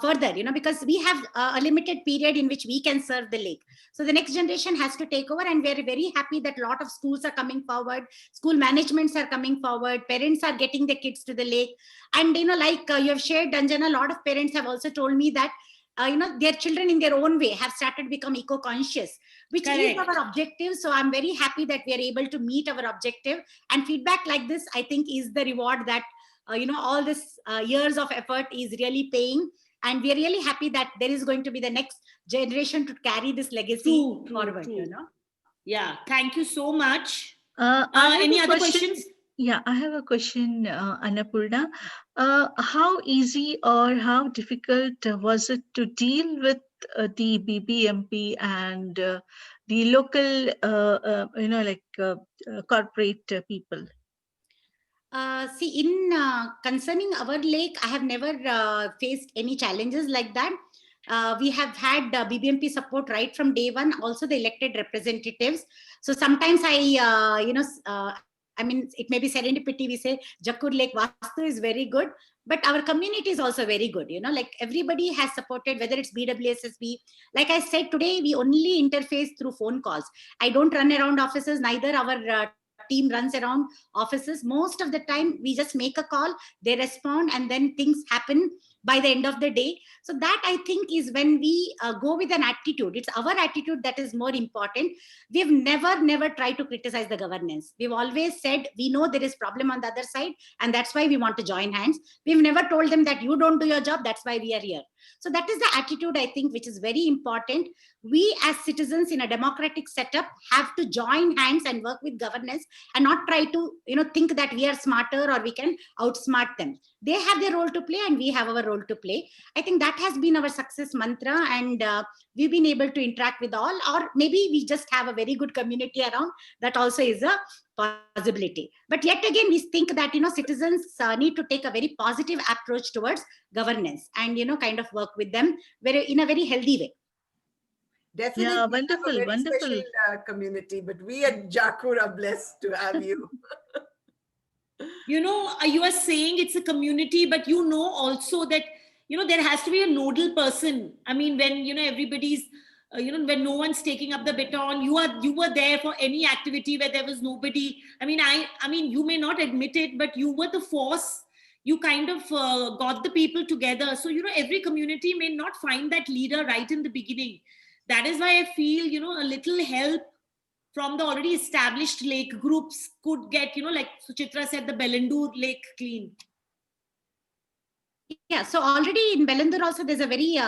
further, because we have a limited period in which we can serve the lake. So the next generation has to take over, and we're very happy that a lot of schools are coming forward, school managements are coming forward, parents are getting their kids to the lake. And, like you have shared, Anjana, a lot of parents have also told me that, their children in their own way have started become eco-conscious, which is Correct. our objective. So I'm very happy that we are able to meet our objective, and feedback like this, I think, is the reward that, all this years of effort is really paying. And we are really happy that there is going to be the next generation to carry this legacy forward. True. Yeah. Thank you so much. I have Any a other question. questions? Yeah, I have a question, Annapurna. How easy or how difficult was it to deal with the BBMP and the local, corporate people? See, in concerning our lake, I have never faced any challenges like that. We have had BBMP support right from day one, also the elected representatives. So sometimes it may be serendipity, we say Jakkur Lake Vastu is very good, but our community is also very good. Like everybody has supported, whether it's BWSSB. Like I said, today we only interface through phone calls. I don't run around offices, neither our team runs around offices. Most of the time we just make a call, they respond, and then things happen by the end of the day. So that, I think, is when we go with an attitude. It's our attitude that is more important. We've never tried to criticize the governance. We've always said we know there is problem on the other side, and that's why we want to join hands. We've never told them that you don't do your job, that's why we are here. So that is the attitude, I think, which is very important. We as citizens in a democratic setup have to join hands and work with governance, and not try to think that we are smarter or we can outsmart them. They have their role to play and we have our role to play. I think that has been our success mantra, and we've been able to interact with all, or maybe we just have a very good community around. That also is a possibility. But yet again, we think that citizens need to take a very positive approach towards governance, and kind of work with them in a very healthy way. Definitely, Yeah, we have wonderful, a very wonderful. special community, but we at Jakkur are blessed to have you. You are saying it's a community, but also that there has to be a nodal person. When everybody's when no one's taking up the baton, you were there for any activity where there was nobody. You may not admit it, but you were the force. You kind of got the people together. So every community may not find that leader right in the beginning. That is why I feel a little help from the already established lake groups could get, like Suchitra said, the Bellandur lake clean. Yeah, so already in Bellandur also there's a very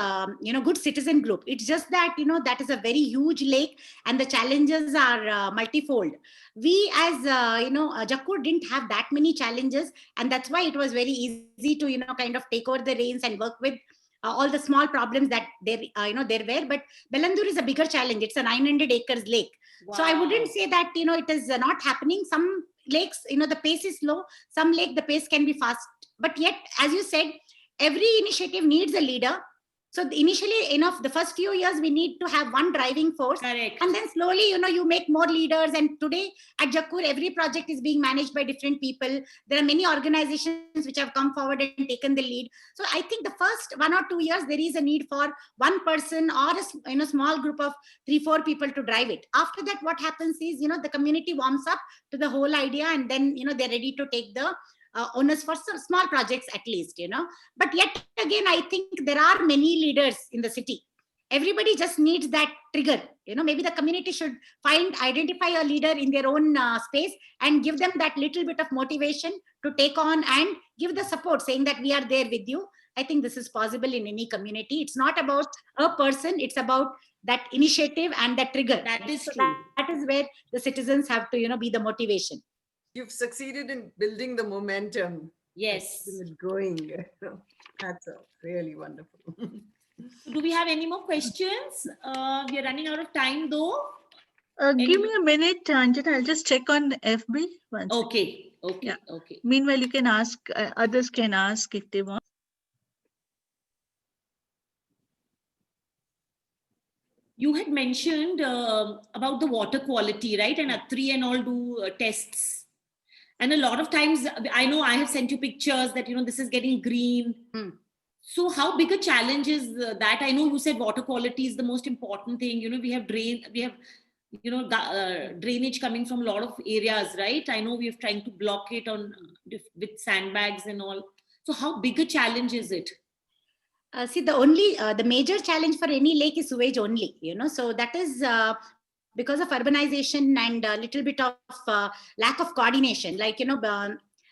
good citizen group. It's just that that is a very huge lake and the challenges are multifold. We as Jakkur didn't have that many challenges, and that's why it was very easy to kind of take over the reins and work with all the small problems that there were. But Bellandur is a bigger challenge. It's a 900 acres lake. Wow. So I wouldn't say that it is not happening. Some lakes the pace is slow, some lake the pace can be fast, but yet, as you said, every initiative needs a leader. So initially, the first few years, we need to have one driving force. Correct. And then slowly, you make more leaders. And today at Jakkur, every project is being managed by different people. There are many organizations which have come forward and taken the lead. So I think the first 1 or 2 years, there is a need for one person or a small group of 3-4 people to drive it. After that, what happens is, the community warms up to the whole idea, and then, they're ready to take the owners for some small projects at least, But yet again, I think there are many leaders in the city. Everybody just needs that trigger. Maybe the community should identify a leader in their own space and give them that little bit of motivation to take on and give the support, saying that we are there with you. I think this is possible in any community. It's not about a person, it's about that initiative and that trigger. That is So true. that is where the citizens have to, be the motivation. You've succeeded in building the momentum. Yes. It's growing. That's really wonderful. Do we have any more questions? We are running out of time though. Give me a minute, Anjana. I'll just check on FB. One second. Okay. Yeah. Okay. Meanwhile, you can ask, others can ask if they want. You had mentioned about the water quality, right? And Atri and all do tests. And a lot of times, I know I have sent you pictures that, this is getting green. So how big a challenge is that? I know you said water quality is the most important thing. We have drainage coming from a lot of areas, right? I know we are trying to block it with sandbags and all. So how big a challenge is it? See, the major challenge for any lake is sewage only, so that is because of urbanization and a little bit of lack of coordination. Like,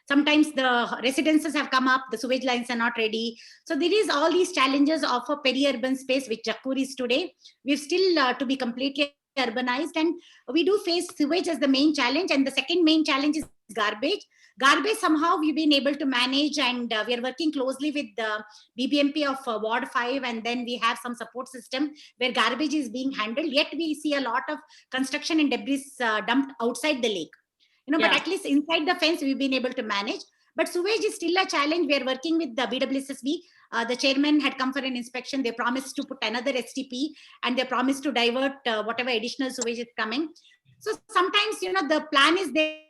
sometimes the residences have come up, the sewage lines are not ready. So there is all these challenges of a peri-urban space, which Jakkur is today. We're still to be completely urbanized, and we do face sewage as the main challenge. And the second main challenge is garbage. Garbage, somehow we've been able to manage, and we are working closely with the BBMP of Ward 5, and then we have some support system where garbage is being handled. Yet we see a lot of construction and debris dumped outside the lake. But at least inside the fence, we've been able to manage. But sewage is still a challenge. We are working with the BWSSB. The chairman had come for an inspection. They promised to put another STP, and they promised to divert whatever additional sewage is coming. So sometimes, the plan is there.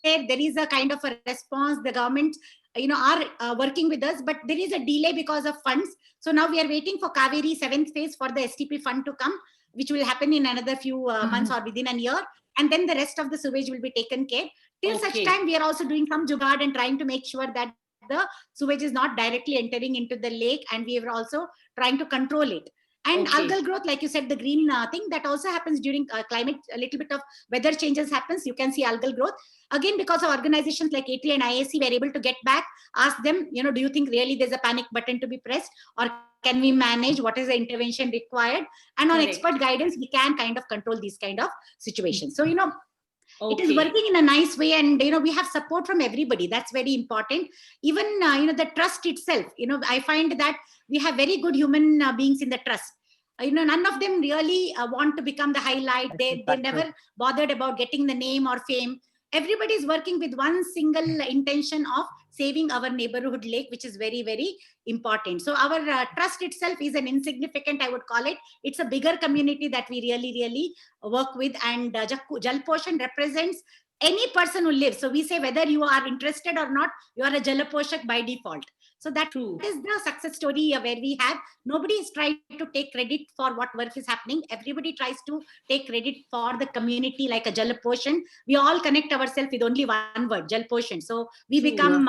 There is a kind of a response. The government, are working with us, but there is a delay because of funds. So now we are waiting for Kaveri 7th phase for the STP fund to come, which will happen in another few months or within a year. And then the rest of the sewage will be taken care. Till such time, we are also doing some jugaad and trying to make sure that the sewage is not directly entering into the lake, and we are also trying to control it. And algal growth, like you said, the green thing, that also happens during climate, a little bit of weather changes happens. You can see algal growth. Again, because of organizations like ATL and IAC, we're able to get back, ask them, do you think really there's a panic button to be pressed, or can we manage? What is the intervention required? And on expert guidance, we can kind of control these kind of situations. So, it is working in a nice way, and we have support from everybody. That's very important. Even the trust itself, I find that we have very good human beings in the trust. None of them really want to become the highlight. They never bothered about getting the name or fame. Everybody is working with one single intention of saving our neighborhood lake, which is very, very important. So our trust itself is an insignificant, I would call it. It's a bigger community that we really, really work with. And Jal Poshan represents any person who lives. So we say whether you are interested or not, you are a Jal Poshak by default. So that is the success story where we have, nobody is trying to take credit for what work is happening. Everybody tries to take credit for the community, like a Jal Poshan. We all connect ourselves with only one word, Jal Poshan. So we become,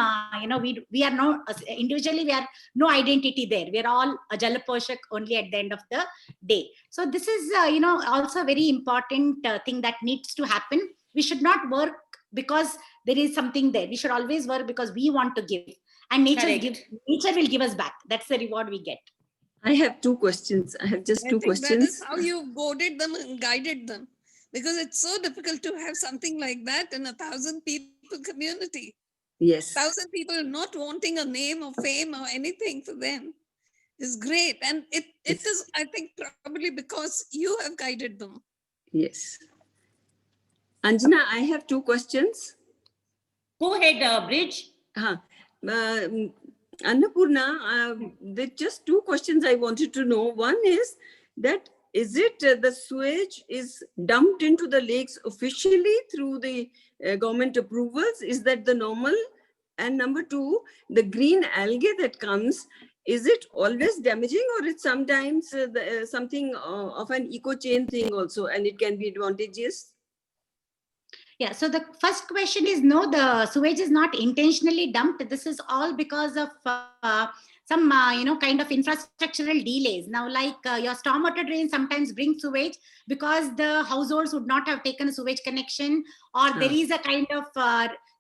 we are no, individually, we are no identity there. We are all a Jal Poshak only at the end of the day. So this is, also a very important thing that needs to happen. We should not work because there is something there. We should always work because we want to give. And nature will give us back. That's the reward we get. I have two questions. I have just two questions. That is how you goaded them and guided them. Because it's so difficult to have something like that in 1,000 people community. Yes. 1,000 people not wanting a name or fame or anything for them is great. And it is, I think, probably because you have guided them. Yes. Anjana, I have two questions. Go ahead, Bridge. Annapurna, there are just two questions I wanted to know. One is that, is it the sewage is dumped into the lakes officially through the government approvals? Is that the normal? And number two, the green algae that comes, is it always damaging, or it's sometimes something of an eco chain thing also, and it can be advantageous? Yeah, so the first question is no, the sewage is not intentionally dumped. This is all because of some, kind of infrastructural delays. Now, like your stormwater drain sometimes brings sewage because the households would not have taken a sewage connection, or there is a kind of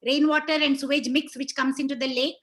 rainwater and sewage mix which comes into the lake.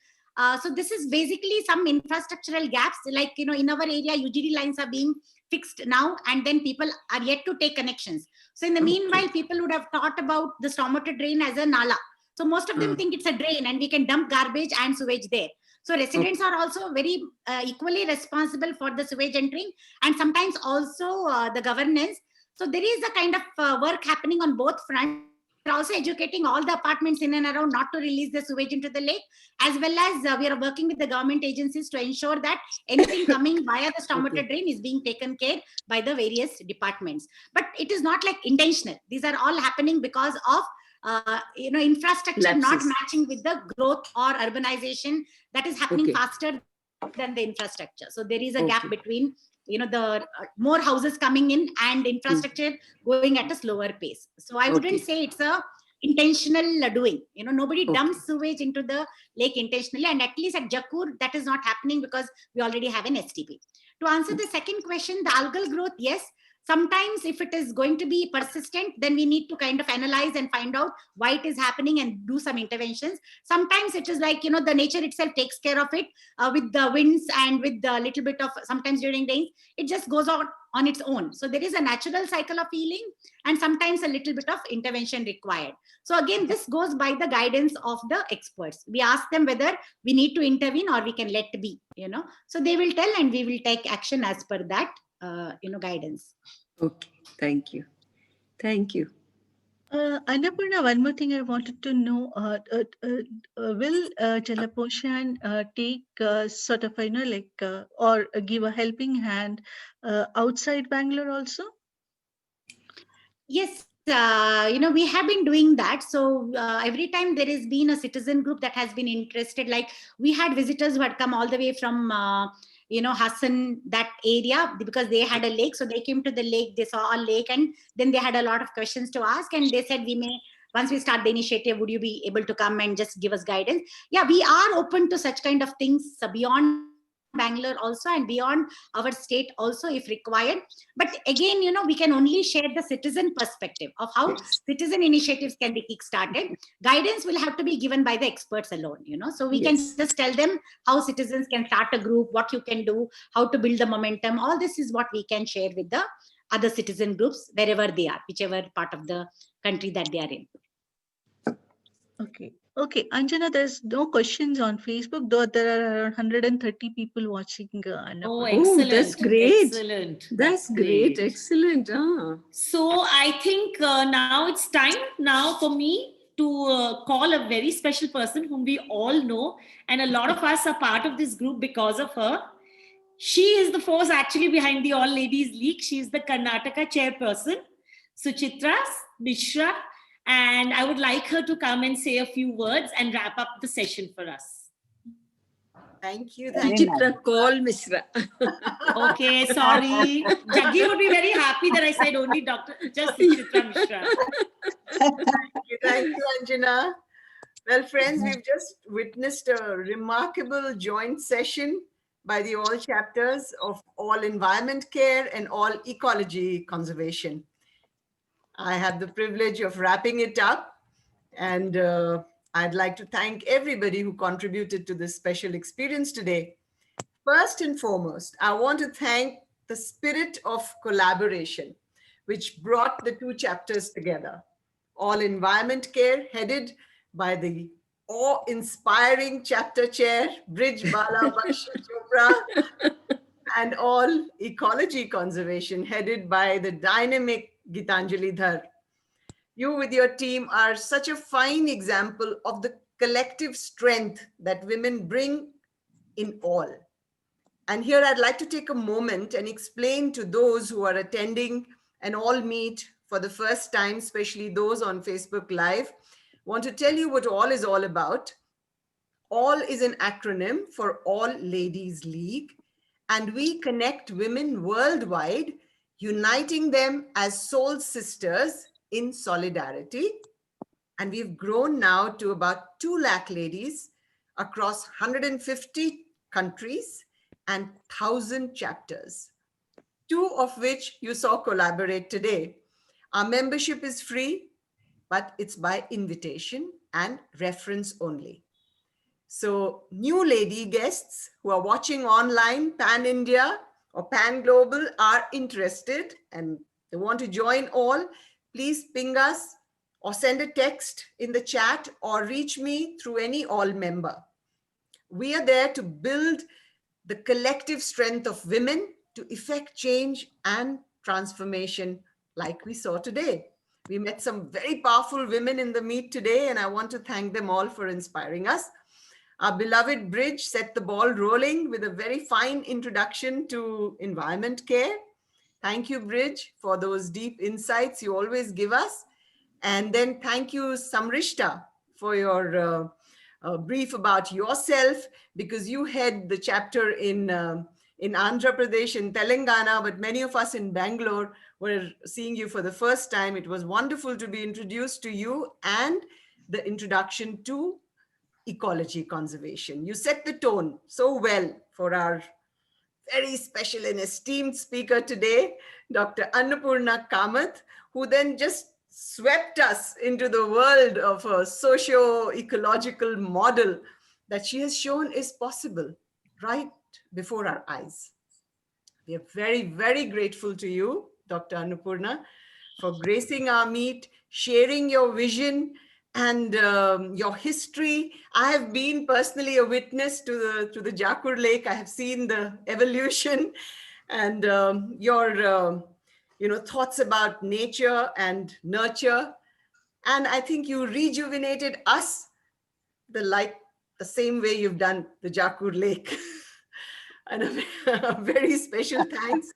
So this is basically some infrastructural gaps, like, in our area, UGD lines are being fixed now, and then people are yet to take connections. So in the meanwhile, people would have thought about the stormwater drain as a nala. So most of them think it's a drain and we can dump garbage and sewage there. So residents are also very equally responsible for the sewage entering, and sometimes also the governance. So there is a kind of work happening on both fronts. We're also educating all the apartments in and around not to release the sewage into the lake, as well as we are working with the government agencies to ensure that anything coming via the stormwater drain is being taken care by the various departments. But it is not like intentional. These are all happening because of infrastructure not matching with the growth or urbanization that is happening faster than the infrastructure. So there is a gap between the more houses coming in and infrastructure going at a slower pace. So I wouldn't say it's a intentional doing. Nobody dumps sewage into the lake intentionally, and at least at Jakkur that is not happening because we already have an STP. To answer the second question, the algal growth, yes. Sometimes if it is going to be persistent, then we need to kind of analyze and find out why it is happening and do some interventions. Sometimes it is like, the nature itself takes care of it with the winds and with the little bit of, sometimes during rains, it just goes on its own. So there is a natural cycle of healing and sometimes a little bit of intervention required. So again, this goes by the guidance of the experts. We ask them whether we need to intervene or we can let be, So they will tell and we will take action as per that. Guidance. Okay, thank you. Thank you. Annapurna, one more thing I wanted to know, will Jalaposhan take sort of, or give a helping hand outside Bangalore also? Yes, we have been doing that. So every time there has been a citizen group that has been interested, like we had visitors who had come all the way from Hassan, that area, because they had a lake. So they came to the lake, they saw a lake, and then they had a lot of questions to ask. And they said, once we start the initiative, would you be able to come and just give us guidance? Yeah, we are open to such kind of things beyond Bangalore also and beyond our state also if required. But again, we can only share the citizen perspective of how citizen initiatives can be kick-started. Guidance will have to be given by the experts alone, So we can just tell them how citizens can start a group, what you can do, how to build the momentum. All this is what we can share with the other citizen groups wherever they are, whichever part of the country that they are in. Okay, Anjana, there's no questions on Facebook, though there are around 130 people watching. Oh, excellent. That's great. Excellent. That's great. Excellent. So I think now it's time now for me to call a very special person whom we all know. And a lot of us are part of this group because of her. She is the force actually behind the All Ladies League. She is the Karnataka chairperson, Suchitra Mishra. And I would like her to come and say a few words and wrap up the session for us. Thank you. Suchitra, call Mishra. Okay, sorry. Jaggi would be very happy that I said only just Suchitra Mishra. Thank you, Anjana. Well, friends, we've just witnessed a remarkable joint session by the all chapters of All Environment Care and All Ecology Conservation. I have the privilege of wrapping it up, and I'd like to thank everybody who contributed to this special experience today. First and foremost, I want to thank the spirit of collaboration, which brought the two chapters together. All Environment Care, headed by the awe-inspiring chapter chair, Brij Bala Bakshi Chopra, and All Ecology Conservation, headed by the dynamic Gitanjali Dhar. You with your team are such a fine example of the collective strength that women bring in all. And here I'd like to take a moment and explain to those who are attending an all meet for the first time, especially those on Facebook Live, want to tell you what all is all about. All is an acronym for All Ladies League, and we connect women worldwide, uniting them as soul sisters in solidarity, And we've grown now to about 2 lakh ladies across 150 countries and 1,000 chapters, 2 of which you saw collaborate today. Our membership is free, but it's by invitation and reference only. So new lady guests who are watching online, pan-India or pan-global, are interested and they want to join all, please ping us or send a text in the chat or reach me through any all member. We are there to build the collective strength of women to effect change and transformation like we saw today. We met some very powerful women in the meet today, and I want to thank them all for inspiring us. Our beloved Bridge set the ball rolling with a very fine introduction to environment care. Thank you, Bridge, for those deep insights you always give us. And then thank you, Samrishta, for your brief about yourself, because you head the chapter in Andhra Pradesh, in Telangana, but many of us in Bangalore were seeing you for the first time. It was wonderful to be introduced to you and the introduction to ecology conservation. You set the tone so well for our very special and esteemed speaker today, Dr. Annapurna Kamath, who then just swept us into the world of a socio-ecological model that she has shown is possible right before our eyes. We are very, very grateful to you, Dr. Annapurna, for gracing our meet, sharing your vision and your history. I have been personally a witness to the Jakur Lake. I have seen the evolution and your thoughts about nature and nurture. And I think you rejuvenated us the same way you've done the Jakur Lake. And a very special thanks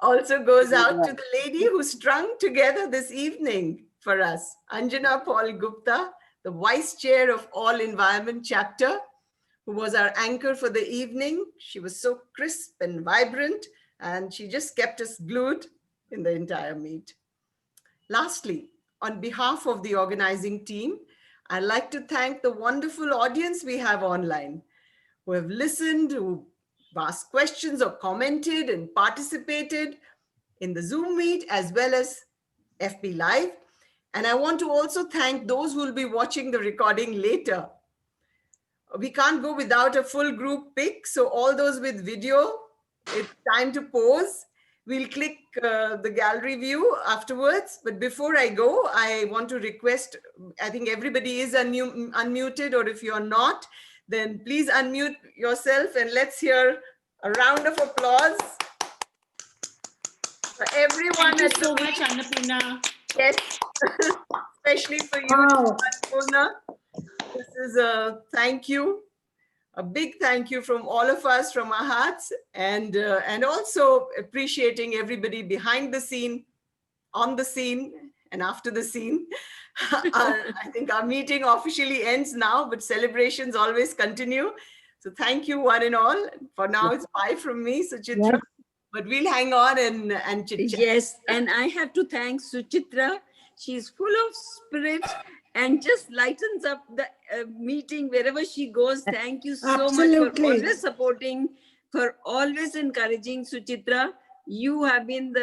also goes out to the lady who strung together this evening for us, Anjana Paul Gupta, the Vice Chair of All Environment Chapter, who was our anchor for the evening. She was so crisp and vibrant, and she just kept us glued in the entire meet. Lastly, on behalf of the organizing team, I'd like to thank the wonderful audience we have online, who have listened, who asked questions or commented and participated in the Zoom meet as well as FB Live. And I want to also thank those who will be watching the recording later. We can't go without a full group pic. So all those with video, it's time to pose. We'll click the gallery view afterwards. But before I go, I want to request, I think everybody is unmuted, or if you're not, then please unmute yourself and let's hear a round of applause for everyone. Thank you so much, Annapurna. Yes, especially for you, Annapurna. This is a thank you, a big thank you from all of us, from our hearts, and also appreciating everybody behind the scene, on the scene, and after the scene. I think our meeting officially ends now, but celebrations always continue. So thank you one and all. For now, it's bye from me, Suchitra. Yes. But we'll hang on and chit-chat. Yes, and I have to thank Suchitra. She's full of spirit and just lightens up the meeting wherever she goes. Thank you so much for always supporting, for always encouraging, Suchitra. You have been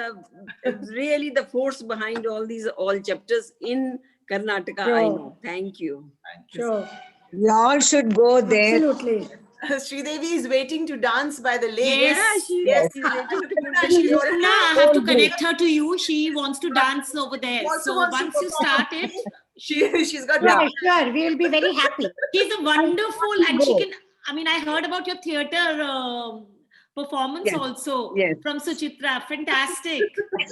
really the force behind all chapters in Karnataka. Sure. I know. Thank you. Sure. We all should go there. Absolutely. Sridevi is waiting to dance by the lake. Yes, yes. I have to connect her to you. She wants to dance over there. So once you start it, she's got. Yeah, sure. We will be very happy. She's a wonderful, and she can. I mean, I heard about your theater performance also from Suchitra. Fantastic.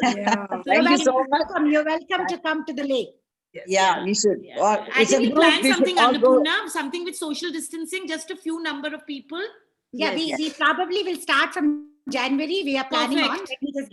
Yeah. Thank you so much. You're welcome to come to the lake. Yes. Yeah, we should. Yeah. I think we plan something, Annapurna, something with social distancing, just a few number of people. Yeah, we probably will start from January. We are planning on. Let me just